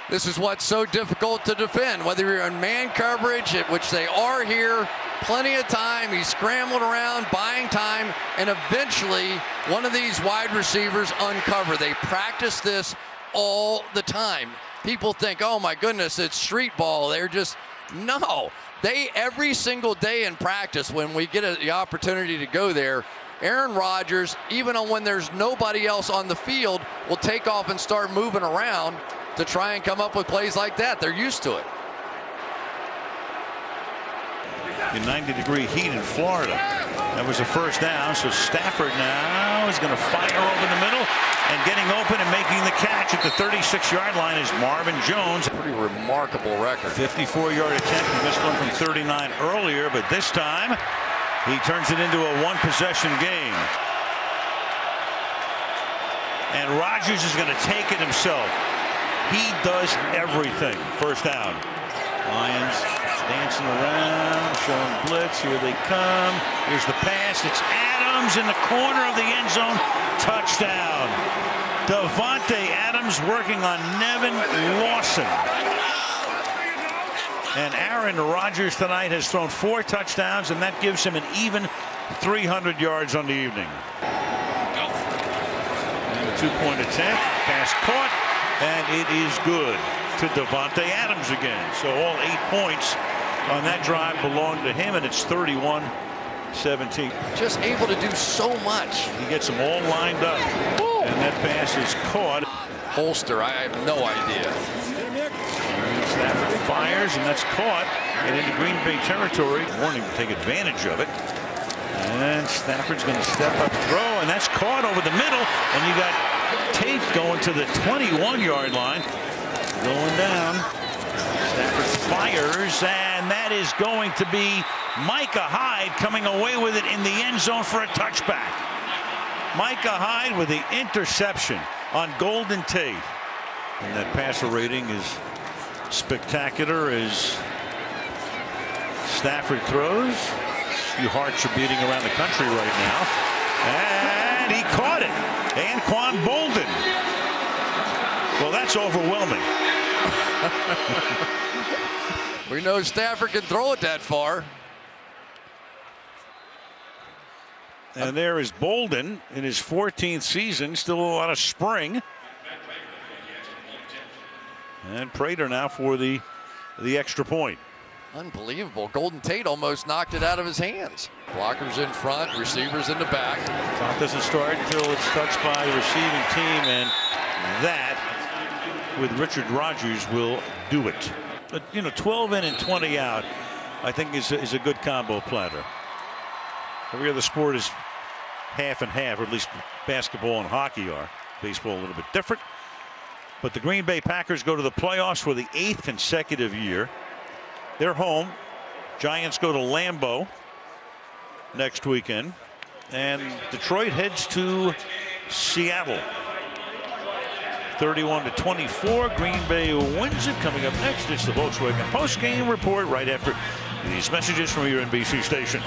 This is what's so difficult to defend, whether you're in man coverage, which they are here, plenty of time. He's scrambling around, buying time, and eventually one of these wide receivers uncover. They practice this all the time. People think, oh my goodness, it's street ball. They're just, no. They, every single day in practice, when we get the opportunity to go there, Aaron Rodgers, even on when there's nobody else on the field, will take off and start moving around to try and come up with plays like that. They're used to it. In 90-degree heat in Florida. That was a first down, so Stafford now is going to fire over the middle, and getting open and making the catch at the 36-yard line is Marvin Jones. Pretty remarkable record. 54-yard attempt. He missed one from 39 earlier, but this time he turns it into a one-possession game. And Rodgers is going to take it himself. He does everything. First down. Lions dancing around, showing blitz. Here they come. Here's the pass. It's Adams in the corner of the end zone. Touchdown. Davante Adams working on Nevin Lawson. And Aaron Rodgers tonight has thrown 4 touchdowns, and that gives him an even 300 yards on the evening. And a 2-point attempt. Pass caught, and it is good to Davante Adams again. So all 8 points on that drive belong to him, and it's 31-17. Just able to do so much. He gets them all lined up. Woo! And that pass is caught. Holster, I have no idea. Stafford fires, and that's caught and into Green Bay territory. Warning to take advantage of it. And Stafford's going to step up, throw, and that's caught over the middle. And you got Tate going to the 21-yard line. Going down. Stafford fires, and that is going to be Micah Hyde coming away with it in the end zone for a touchback. Micah Hyde with the interception on Golden Tate. And that passer rating is spectacular as Stafford throws. A few hearts are beating around the country right now. And he caught it. Anquan Bolden. Well, that's overwhelming. We know Stafford can throw it that far. And there is Bolden in his 14th season, still a lot of spring. And Prater now for the extra point. Unbelievable. Golden Tate almost knocked it out of his hands. Blockers in front, receivers in the back. Clock doesn't start until it's touched by the receiving team, and that, with Richard Rodgers, will do it. But, 12 in and 20 out, I think is a good combo platter. Every other sport is half and half, or at least basketball and hockey are. Baseball a little bit different. But the Green Bay Packers go to the playoffs for the 8th consecutive year. They're home. Giants go to Lambeau next weekend. And Detroit heads to Seattle. 31-24. Green Bay wins it. Coming up next, it's the Volkswagen post-game report right after these messages from your NBC station.